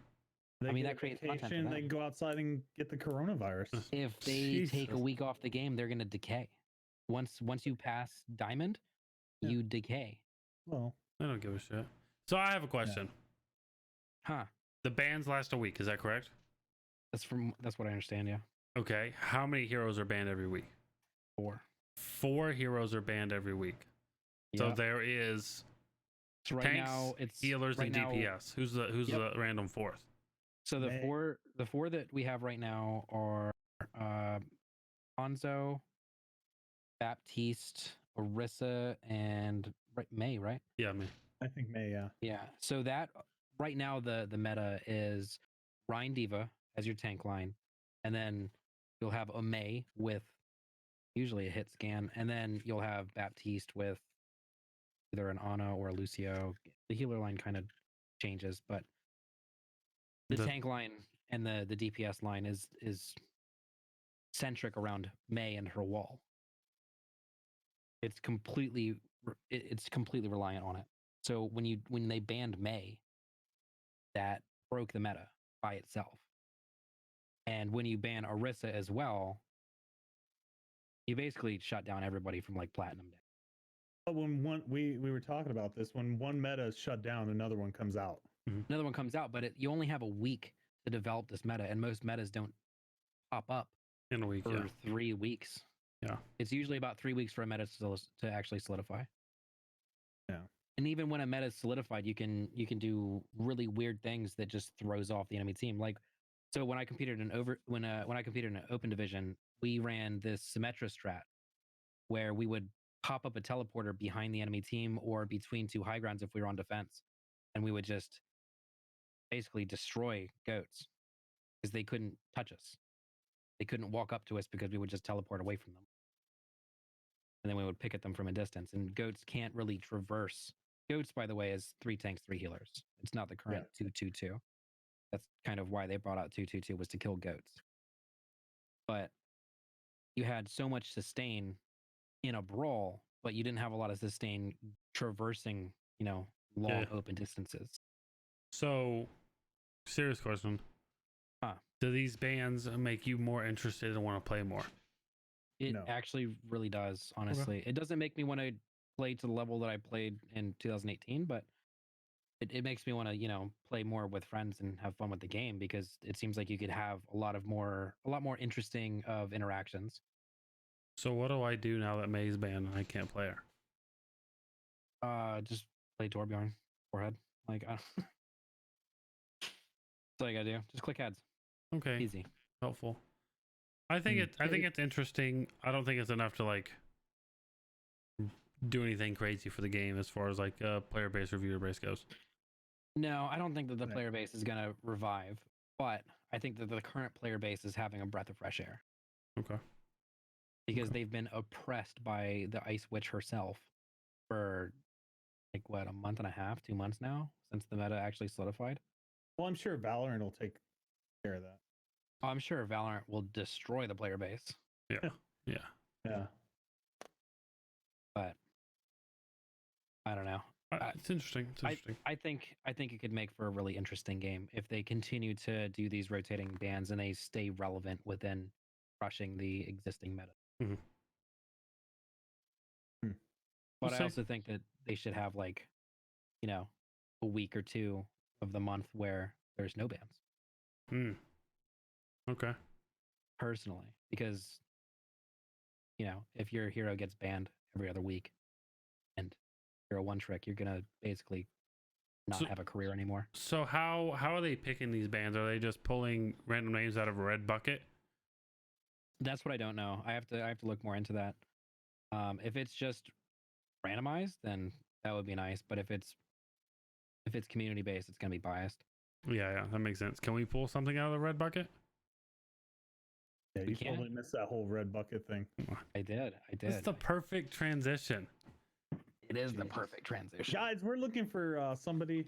That creates content. They can go outside and get the coronavirus. If they take a week off the game, they're going to decay. Once you pass Diamond, you decay. Well, I don't give a shit. So I have a question. Huh? The bans last a week. Is that correct? That's what I understand. Yeah, Okay, how many heroes are banned every week? 4. 4 heroes are banned every week. So Yeah. there is So right tanks, now it's healers, right and now, DPS. Who's the random fourth? So May. the four that we have right now are Hanzo, Baptiste, Orisa, and May, right? Yeah, me. I think May, yeah. Yeah. So that right now the meta is Ryan Diva as your tank line, and then you'll have a May with usually a hit scan, and then you'll have Baptiste with either an Ana or a Lucio. The healer line kind of changes, but the tank line and the DPS line is centric around May and her wall. It's completely reliant on it. So when they banned May, that broke the meta by itself. And when you ban Orisa as well, you basically shut down everybody from like Platinum Day. But when we were talking about this, when one meta is shut down, another one comes out. Another one comes out, but you only have a week to develop this meta, and most metas don't pop up in a week for 3 weeks. Yeah, it's usually about 3 weeks for a meta to actually solidify. Yeah, and even when a meta is solidified, you can do really weird things that just throws off the enemy team. Like, so when I competed in when I competed in an open division, we ran this Symmetra strat where we would pop up a teleporter behind the enemy team or between 2 high grounds if we were on defense, and we would just basically destroy goats because they couldn't touch us. They couldn't walk up to us because we would just teleport away from them. And then we would pick at them from a distance. And goats can't really traverse. Goats, by the way, is 3 tanks, 3 healers. It's not the current 2-2-2. That's kind of why they brought out 2-2-2, was to kill goats. But you had so much sustain in a brawl, but you didn't have a lot of sustain traversing, long open distances. So, serious question. Do these bans make you more interested and want to play more? It actually really does, honestly. Okay. It doesn't make me want to play to the level that I played in 2018, but it makes me want to, play more with friends and have fun with the game, because it seems like you could have a lot more interesting of interactions. So what do I do now that May's banned and I can't play her? Just play Torbjorn forehead. Like, that's all you gotta do. Just click heads. Okay. Easy. Helpful. I think it's interesting. I don't think it's enough to like do anything crazy for the game as far as like player base or viewer base goes. No, I don't think that the player base is gonna revive, but I think that the current player base is having a breath of fresh air. Okay. Because they've been oppressed by the Ice Witch herself for like what, a month and a half, 2 months now, since the meta actually solidified. Well, I'm sure Valorant will take care of that. I'm sure Valorant will destroy the player base. Yeah. Yeah. But I don't know. It's interesting. It's interesting. I think it could make for a really interesting game if they continue to do these rotating bans and they stay relevant within crushing the existing meta. Mm-hmm. But I also think that they should have like, a week or 2 of the month where there's no bans. Okay. Personally, because if your hero gets banned every other week and you're a one trick, you're gonna basically not have a career anymore. So how are they picking these bans? Are they just pulling random names out of a red bucket? That's what I don't know. I have to look more into that. If it's just randomized, then that would be nice. But if it's community based, it's gonna be biased. Yeah, that makes sense. Can we pull something out of the red bucket? Yeah, you totally missed that whole red bucket thing. I did. It's the perfect transition. It is the perfect transition. Guys, we're looking for somebody.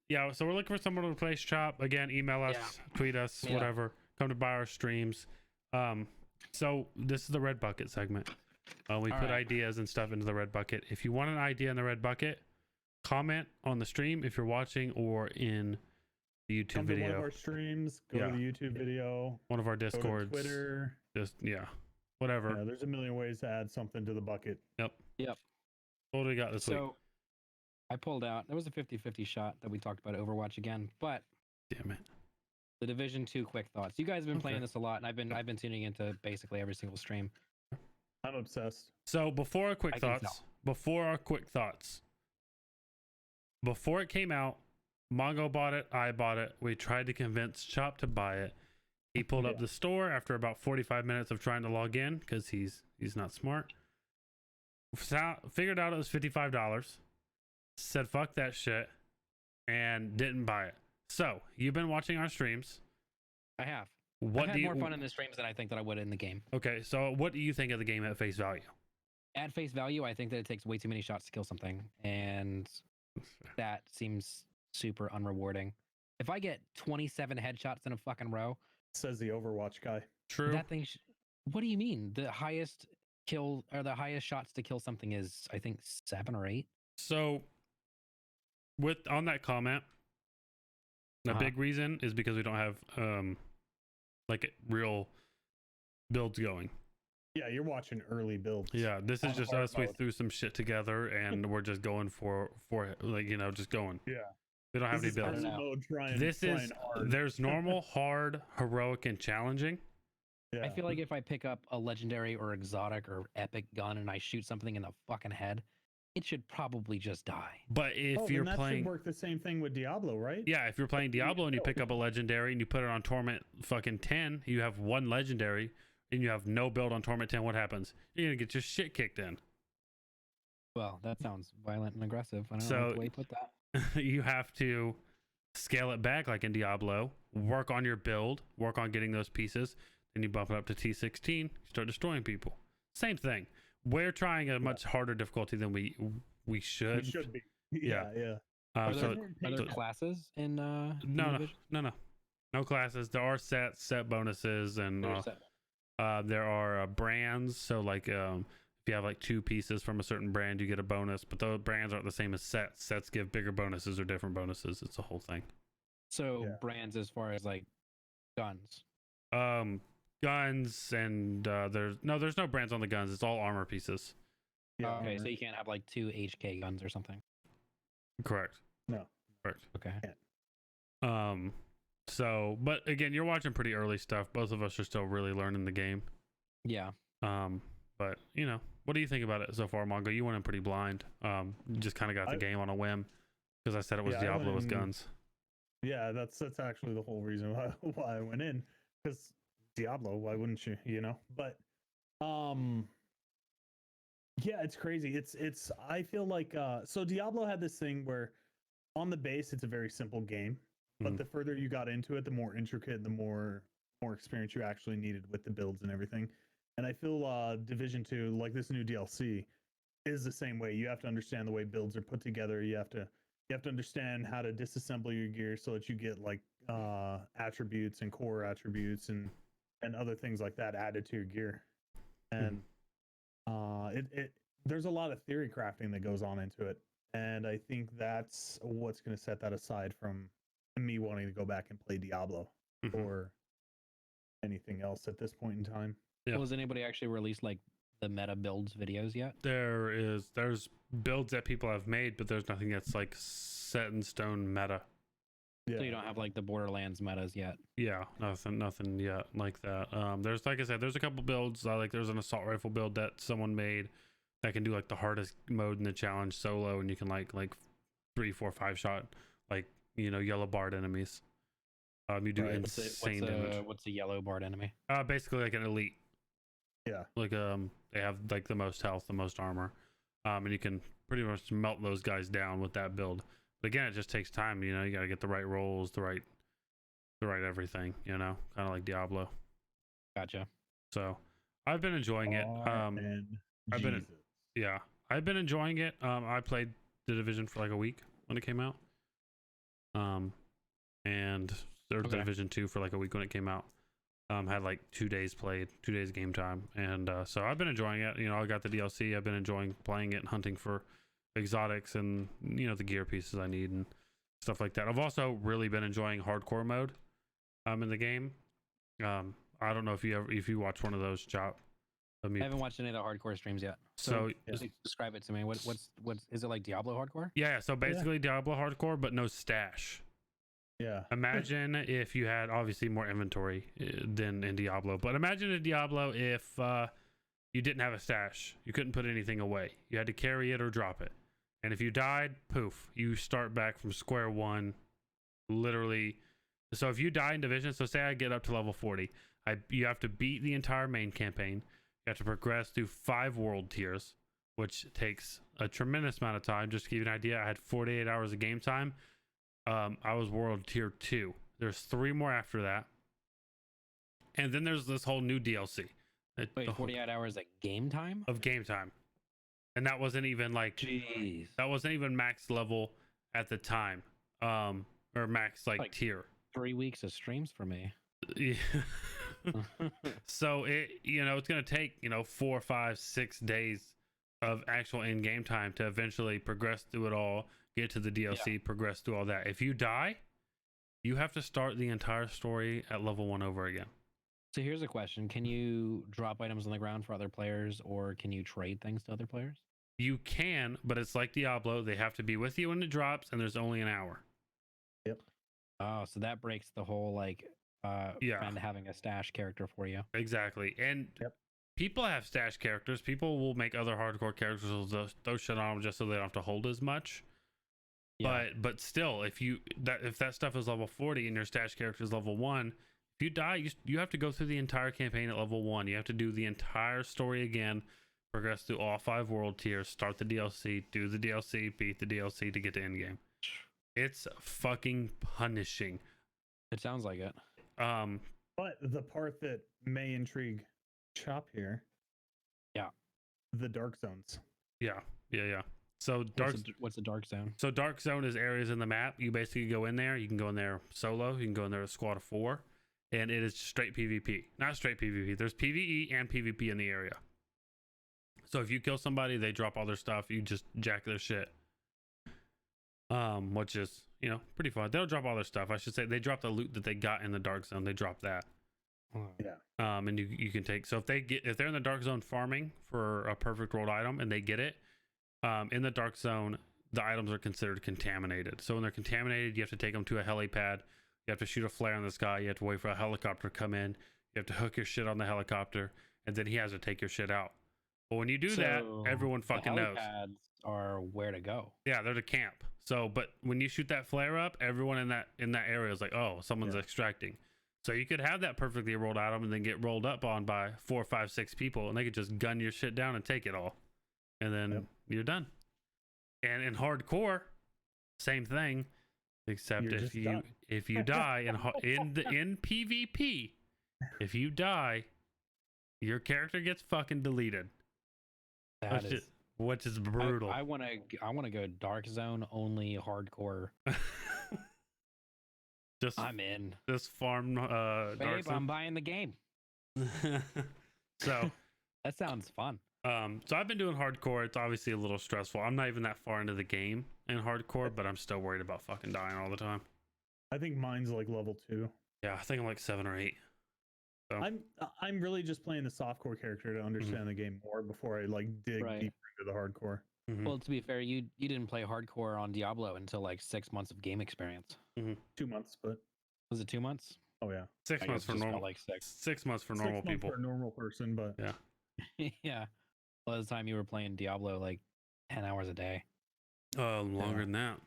Yeah, so we're looking for someone to replace Chop. Again, email us, tweet us, whatever. Come to buy our streams. So this is the red bucket segment. We put ideas and stuff into the red bucket. If you want an idea in the red bucket, comment on the stream if you're watching or in the YouTube video. One of our streams, go to the YouTube video. One of our Discords. Twitter. Just whatever. Yeah, there's a million ways to add something to the bucket. Yep. What do we got this week? So I pulled out. There was a 50-50 shot that we talked about Overwatch again, but damn it. The Division 2 quick thoughts. You guys have been playing Okay. this a lot, and I've been tuning into basically every single stream. I'm obsessed. So before our quick I can thoughts, before it came out, Mongo bought it, I bought it. We tried to convince Chop to buy it. He pulled up the store after about 45 minutes of trying to log in because he's not smart. Figured out it was $55. Said fuck that shit and didn't buy it. So you've been watching our streams. I have. What I've do had you? more fun in the streams than I think that I would in the game. Okay, so what do you think of the game at face value? At face value, I think that it takes way too many shots to kill something, and that seems super unrewarding. If I get 27 headshots in a fucking row, Says the Overwatch guy. True. that thing. What do you mean? The highest kill or the highest shots to kill something is, I think, 7 or 8. So, on that comment, the big reason is because we don't have like real builds going. Yeah, you're watching early builds. Yeah, this is On just hard us. We mode. threw some shit together and we're just going for it, like, you know, just going. Yeah. We don't have This any is builds. early mode, trying hard. There's normal, hard, heroic, and challenging. Yeah. I feel like if I pick up a legendary or exotic or epic gun and I shoot something in the fucking head, it should probably just die. But if then you're that playing, should work the same thing with Diablo, right? yeah, if you're playing Diablo and you pick up a legendary and you put it on Torment fucking 10, you have one legendary and you have no build on Torment 10, what happens? You're gonna get your shit kicked in. Well, that sounds violent and aggressive. I don't So- know the way you put that. You have to scale it back like in Diablo, work on your build, work on getting those pieces, then you bump it up to T16, start destroying people. Same thing. We're trying a much harder difficulty than we should. It should be. Yeah. Yeah. Are So there classes in no, no classes. There are set bonuses, and there are brands. So like if you have like 2 pieces from a certain brand, you get a bonus, but those brands aren't the same as sets. Sets give bigger bonuses or different bonuses. It's a whole thing. So brands as far as like guns. Guns, and there's no brands on the guns. It's all armor pieces. Yeah. Okay, so you can't have like 2 HK guns or something. Correct. No. Correct. Okay. So, but again, you're watching pretty early stuff. Both of us are still really learning the game. Yeah. But you know, what do you think about it so far, Mongo? You went in pretty blind. You just kind of got the game on a whim because I said it was Diablo with guns. Yeah, that's actually the whole reason why I went in, because Diablo, why wouldn't you, you know? But yeah, it's crazy. It's I feel like so Diablo had this thing where on the base it's a very simple game, but the further you got into it, the more intricate, the more experience you actually needed with the builds and everything. And I feel Division 2, like this new DLC, is the same way. You have to understand the way builds are put together. You have to understand how to disassemble your gear so that you get like attributes and core attributes and other things like that added to your gear. And there's a lot of theory crafting that goes on into it. And I think that's what's going to set that aside from me wanting to go back and play Diablo or anything else at this point in time. Yeah. Well, has anybody actually released like the meta builds videos yet? There's builds that people have made, but there's nothing that's like set in stone meta. Yeah. So you don't have like the Borderlands metas yet. Yeah, nothing yet like that. There's, like I said, there's a couple builds. Like there's an assault rifle build that someone made that can do like the hardest mode in the challenge solo, and you can like 3, 4, 5 shot like, you know, yellow barred enemies. You do insane damage. What's a yellow barred enemy? Basically like an elite. Yeah. Like they have like the most health, the most armor, and you can pretty much melt those guys down with that build. But again, it just takes time. You know, you got to get the right rolls, the right everything. You know, kind of like Diablo. Gotcha. So I've been enjoying it. I've been enjoying it. I played the Division for like a week when it came out. And the Division 2 for like a week when it came out. Had like 2 days played, 2 days game time, and so I've been enjoying it. You know, I got the DLC. I've been enjoying playing it and hunting for exotics and, you know, the gear pieces I need and stuff like that. I've also really been enjoying hardcore mode in the game. I don't know if you watch one of those, Chop. I haven't watched any of the hardcore streams yet. So just describe it to me. What's is it like Diablo hardcore? Yeah, so basically Diablo hardcore, but no stash. Yeah. Imagine if you had obviously more inventory than in Diablo, but imagine in Diablo if you didn't have a stash, you couldn't put anything away, you had to carry it or drop it, and if you died, poof, you start back from square one, literally. So if you die in Division, so say I get up to level 40, you have to beat the entire main campaign, you have to progress through 5 world tiers, which takes a tremendous amount of time. Just to give you an idea, I had 48 hours of game time. I was world tier 2. There's 3 more after that, and then there's this whole new DLC. Wait, 48 hours of game time? Of game time, and that wasn't even like, Jeez, that wasn't even max level at the time, or max like tier. 3 weeks of streams for me. Yeah. So it's gonna take 4, 5, 6 days of actual in-game time to eventually progress through it all, get to the DLC, progress through all that. If you die, you have to start the entire story at level 1 over again. So here's a question: can you drop items on the ground for other players, or can you trade things to other players? You can, but it's like Diablo. They have to be with you when it drops, and there's only an hour. Yep. Oh, so that breaks the whole friend having a stash character for you. Exactly. And people have stash characters. People will make other hardcore characters, throw shit on them just so they don't have to hold as much. Yeah. But still, if that stuff is level 40 and your stash character is level 1, if you die, you have to go through the entire campaign at level 1. You have to do the entire story again, progress through all 5 world tiers, start the DLC, do the DLC, beat the DLC to get to endgame. It's fucking punishing. It sounds like it. But the part that may intrigue Chop here, the dark zones. Yeah. So what's a dark zone? So dark zone is areas in the map. You basically go in there. You can go in there solo. You can go in there with a squad of 4, and it is straight PvP. Not straight PvP. There's PvE and PvP in the area. So if you kill somebody, they drop all their stuff. You just jack their shit. Which is pretty fun. They'll drop all their stuff. I should say they drop the loot that they got in the dark zone. They drop that. Yeah. And you can take. So if they're in the dark zone farming for a perfect world item and they get it, in the dark zone, the items are considered contaminated. So when they're contaminated, you have to take them to a helipad. You have to shoot a flare in the sky. You have to wait for a helicopter to come in. You have to hook your shit on the helicopter, and then he has to take your shit out. But when you do that, everyone fucking knows. Helipads are where to go. Yeah, they're the camp. So, but when you shoot that flare up, everyone in that area is like, oh, someone's extracting. So you could have that perfectly rolled item and then get rolled up on by 4, 5, 6 people, and they could just gun your shit down and take it all, and then you're done. And in hardcore, same thing, except if you die in PvP, if you die, your character gets fucking deleted. Which is brutal. I want to go dark zone only hardcore. I'm in. Just farm Babe, dark zone. I'm buying the game. So that sounds fun. So I've been doing hardcore. It's obviously a little stressful. I'm not even that far into the game in hardcore, but I'm still worried about fucking dying all the time. I think mine's like level 2. Yeah, I think I'm like 7 or 8. So. I'm really just playing the softcore character to understand the game more before I like dig deeper into the hardcore. Well, to be fair, you didn't play hardcore on Diablo until like 6 months of game experience. 2 months, but was it 2 months? Oh yeah, 6 months for normal. Like 6. 6 months for normal people. For a normal person, but yeah. Well, the time you were playing Diablo like 10 hours a day. Longer than that.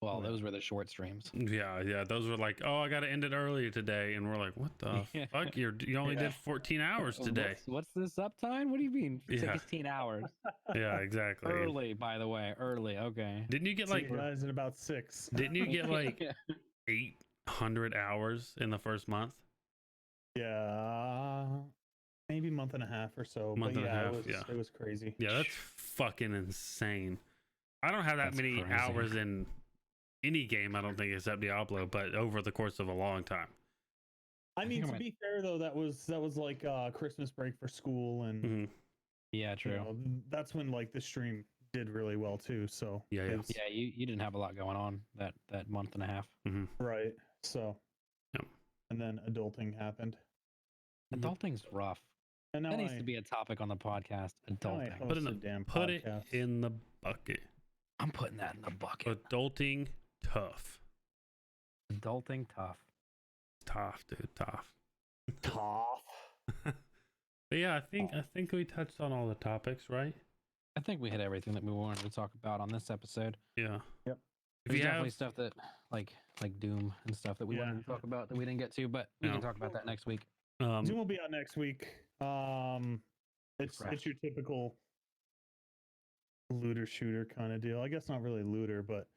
Well, those were the short streams. Yeah. Those were like, oh, I got to end it early today, and we're like, what the fuck? You only did 14 hours today. What's this uptime? What do you mean 16 hours? Yeah, exactly. Early, by the way, early. Okay. Didn't you get like? See you guys in about 6. Didn't you get like 800 hours in the first month? Yeah, maybe month and a half or so. Month and a half. It was crazy. Yeah, that's fucking insane. I don't have that many hours in any game, I don't think, except Diablo, but over the course of a long time. I mean, to be fair though, that was like Christmas break for school, and yeah, true. That's when like the stream did really well too. So you didn't have a lot going on that month and a half, right? So and then adulting happened. Adulting's rough. And that needs to be a topic on the podcast. Adulting. Put it in the bucket. I'm putting that in the bucket. Adulting tough. Adulting tough. Tough, dude. Tough. Tough. But yeah, I think we touched on all the topics, right? I think we hit everything that we wanted to talk about on this episode. Yeah. Yep. If There's you definitely have, stuff that like Doom and stuff that we wanted to talk about that we didn't get to, but we Yeah. can talk about that next week. Zoom will be out next week. It's your typical looter shooter kind of deal. I guess not really looter, but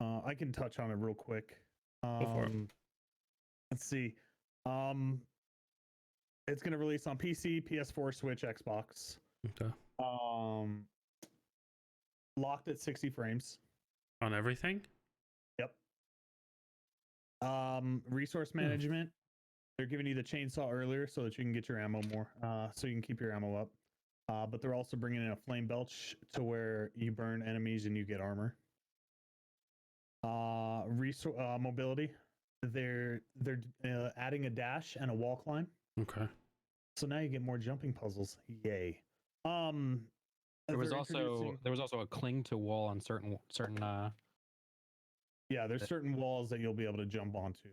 I can touch on it real quick. Go for it. Let's see. It's gonna release on PC, PS4, Switch, Xbox. Okay. Locked at 60 frames. On everything? Yep. Resource management. They're giving you the chainsaw earlier so that you can get your ammo more, so you can keep your ammo up. But they're also bringing in a flame belch to where you burn enemies and you get armor. Mobility. They're adding a dash and a wall climb. Okay. So now you get more jumping puzzles. Yay. There was also a cling to wall on certain there's certain walls that you'll be able to jump onto.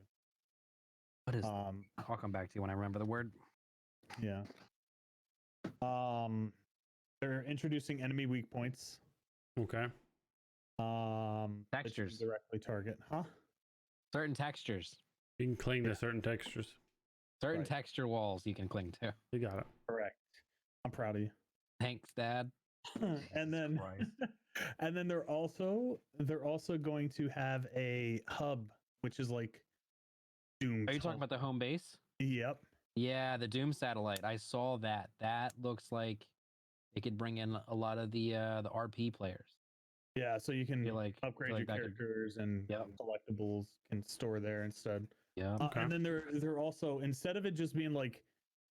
what is I'll come back to you when I remember the word. Yeah. They're introducing enemy weak points. Okay. That you can Textures. directly target. Huh? Certain textures. You can cling to certain textures. Certain Right. texture walls you can cling to. You got it. Correct. I'm proud of you. Thanks, Dad. and then and then they're also going to have a hub, which is like Doom. Are you talking about the home base? Yep. Yeah, the Doom satellite. I saw that. That looks like it could bring in a lot of the RP players. Yeah, so you can upgrade like your that could- characters and collectibles can store there instead. Yeah. And then they're also, instead of it just being like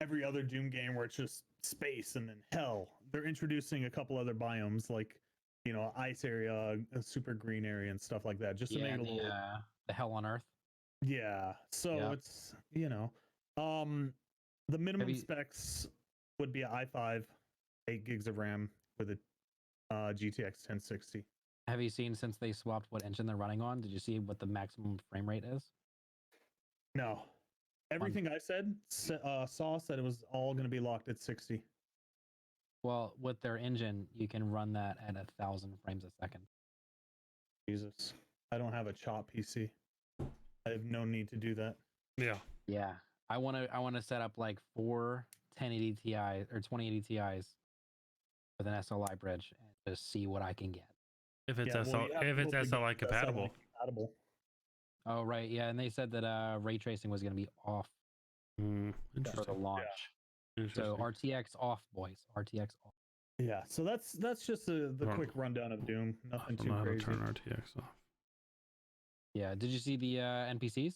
every other Doom game where it's just space and then hell, they're introducing a couple other biomes like, ice area, a super green area and stuff like that, just to make it a little the hell on earth. Yeah. So it's, the minimum specs would be an i5, 8 gigs of RAM with a GTX 1060. Have you seen since they swapped what engine they're running on? Did you see what the maximum frame rate is? No. Everything I said said it was all going to be locked at 60. Well, with their engine, you can run that at 1,000 frames a second. Jesus. I don't have a chop PC. I have no need to do that. Yeah. Yeah. I want to set up like 4 1080 Ti or 2080 Ti's with an SLI bridge and just see what I can get. If it's SLI compatible. Oh right, yeah, and they said that ray tracing was going to be off for the launch. So RTX off, boys. RTX off. Yeah, so that's just the quick rundown of Doom. Nothing too crazy. Turn RTX off. Yeah, did you see the NPCs?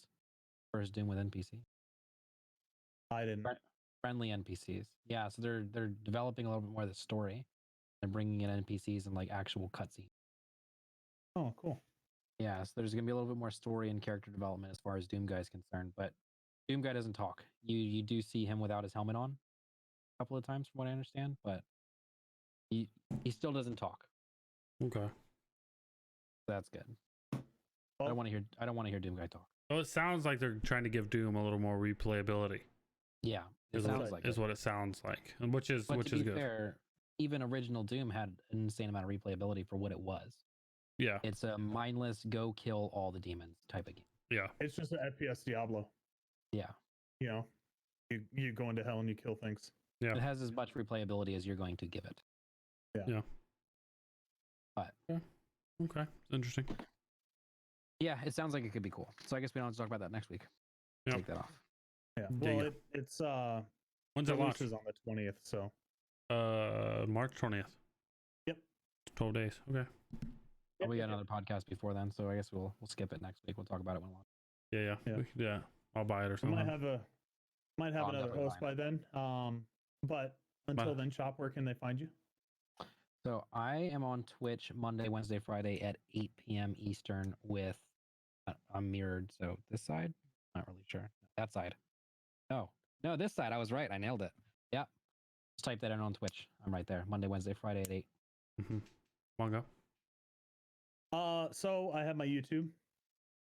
First Doom with NPC. I didn't. Friendly NPCs. Yeah, so they're developing a little bit more of the story and bringing in NPCs and like actual cutscenes. Oh, cool. Yeah, so there's gonna be a little bit more story and character development as far as Doom Guy is concerned, but Doom Guy doesn't talk. You do see him without his helmet on a couple of times, from what I understand, but he still doesn't talk. Okay, That's good. I don't want to hear Doom Guy talk. Well, it sounds like they're trying to give Doom a little more replayability. Yeah, it sounds like is what it sounds like, and which is good. Fair, even original Doom had an insane amount of replayability for what it was. Yeah, it's a mindless go kill all the demons type of game. Yeah, it's just an FPS Diablo. Yeah, you go into hell and you kill things. Yeah, it has as much replayability as you're going to give it. Yeah. But okay, it's interesting. Yeah, it sounds like it could be cool. So I guess we don't have to talk about that next week. Yep. Take that off. Yeah. Well, it's when's it launch? Is on the 20th. So March 20th. Yep. 12 days. Okay. Well, we got another podcast before then, so I guess we'll skip it next week. We'll talk about it when it launches. Yeah. We could, I'll buy it or something. Might have another host by then. But until then, Chop, where can they find you? So I am on Twitch Monday, Wednesday, Friday at 8 p.m. Eastern with I'm mirrored. So this side, not really sure. That side. No, this side. I was right. I nailed it. Yeah. Just type that in on Twitch. I'm right there. Monday, Wednesday, Friday at 8. Mm-hmm. Mongo. So I have my YouTube.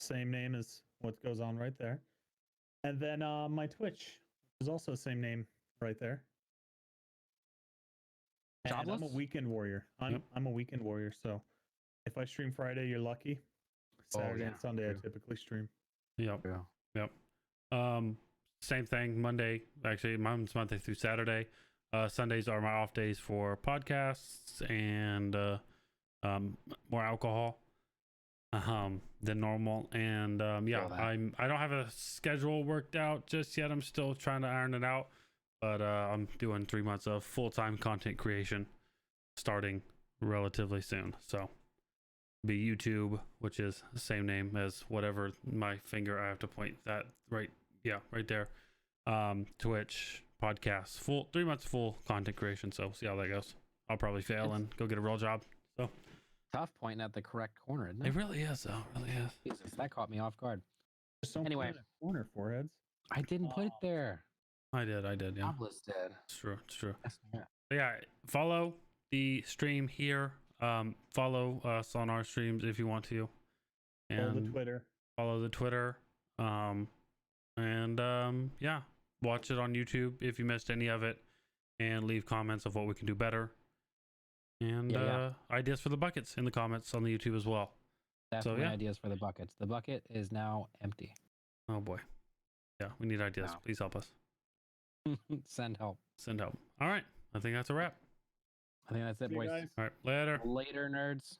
same name as what goes on right there. And then my Twitch is also the same name right there. And I'm a Jobless? weekend warrior. I'm a weekend warrior, so if I stream Friday, you're lucky. Saturday and Sunday I typically stream. Yep. Yeah. Yep. Same thing. Monday, actually, mine's Monday through Saturday. Sundays are my off days for podcasts and more alcohol than normal. And yeah, I don't have a schedule worked out just yet. I'm still trying to iron it out. But I'm doing 3 months of full-time content creation starting relatively soon. So be YouTube, which is the same name as whatever my finger I have to point that right there. Twitch, podcasts, 3 months full content creation. So we'll see how that goes. I'll probably fail and go get a real job. So tough pointing at the correct corner, isn't it? It really is, though. It really is. Jesus, that caught me off guard. Just don't Anyway. put it in the corner, foreheads. I didn't put it there. I did, yeah. Jobless did. It's true. Yeah. But yeah, follow the stream here. Follow us on our streams if you want to. And follow the Twitter. Yeah, watch it on YouTube if you missed any of it, and leave comments of what we can do better. And ideas for the buckets in the comments on the YouTube as well. Definitely ideas for the buckets. The bucket is now empty. Oh boy. Yeah, we need ideas. Wow. Please help us. Send help. All right. I think that's a wrap. I think that's it, boys. Guys. All right. Later. Later, nerds.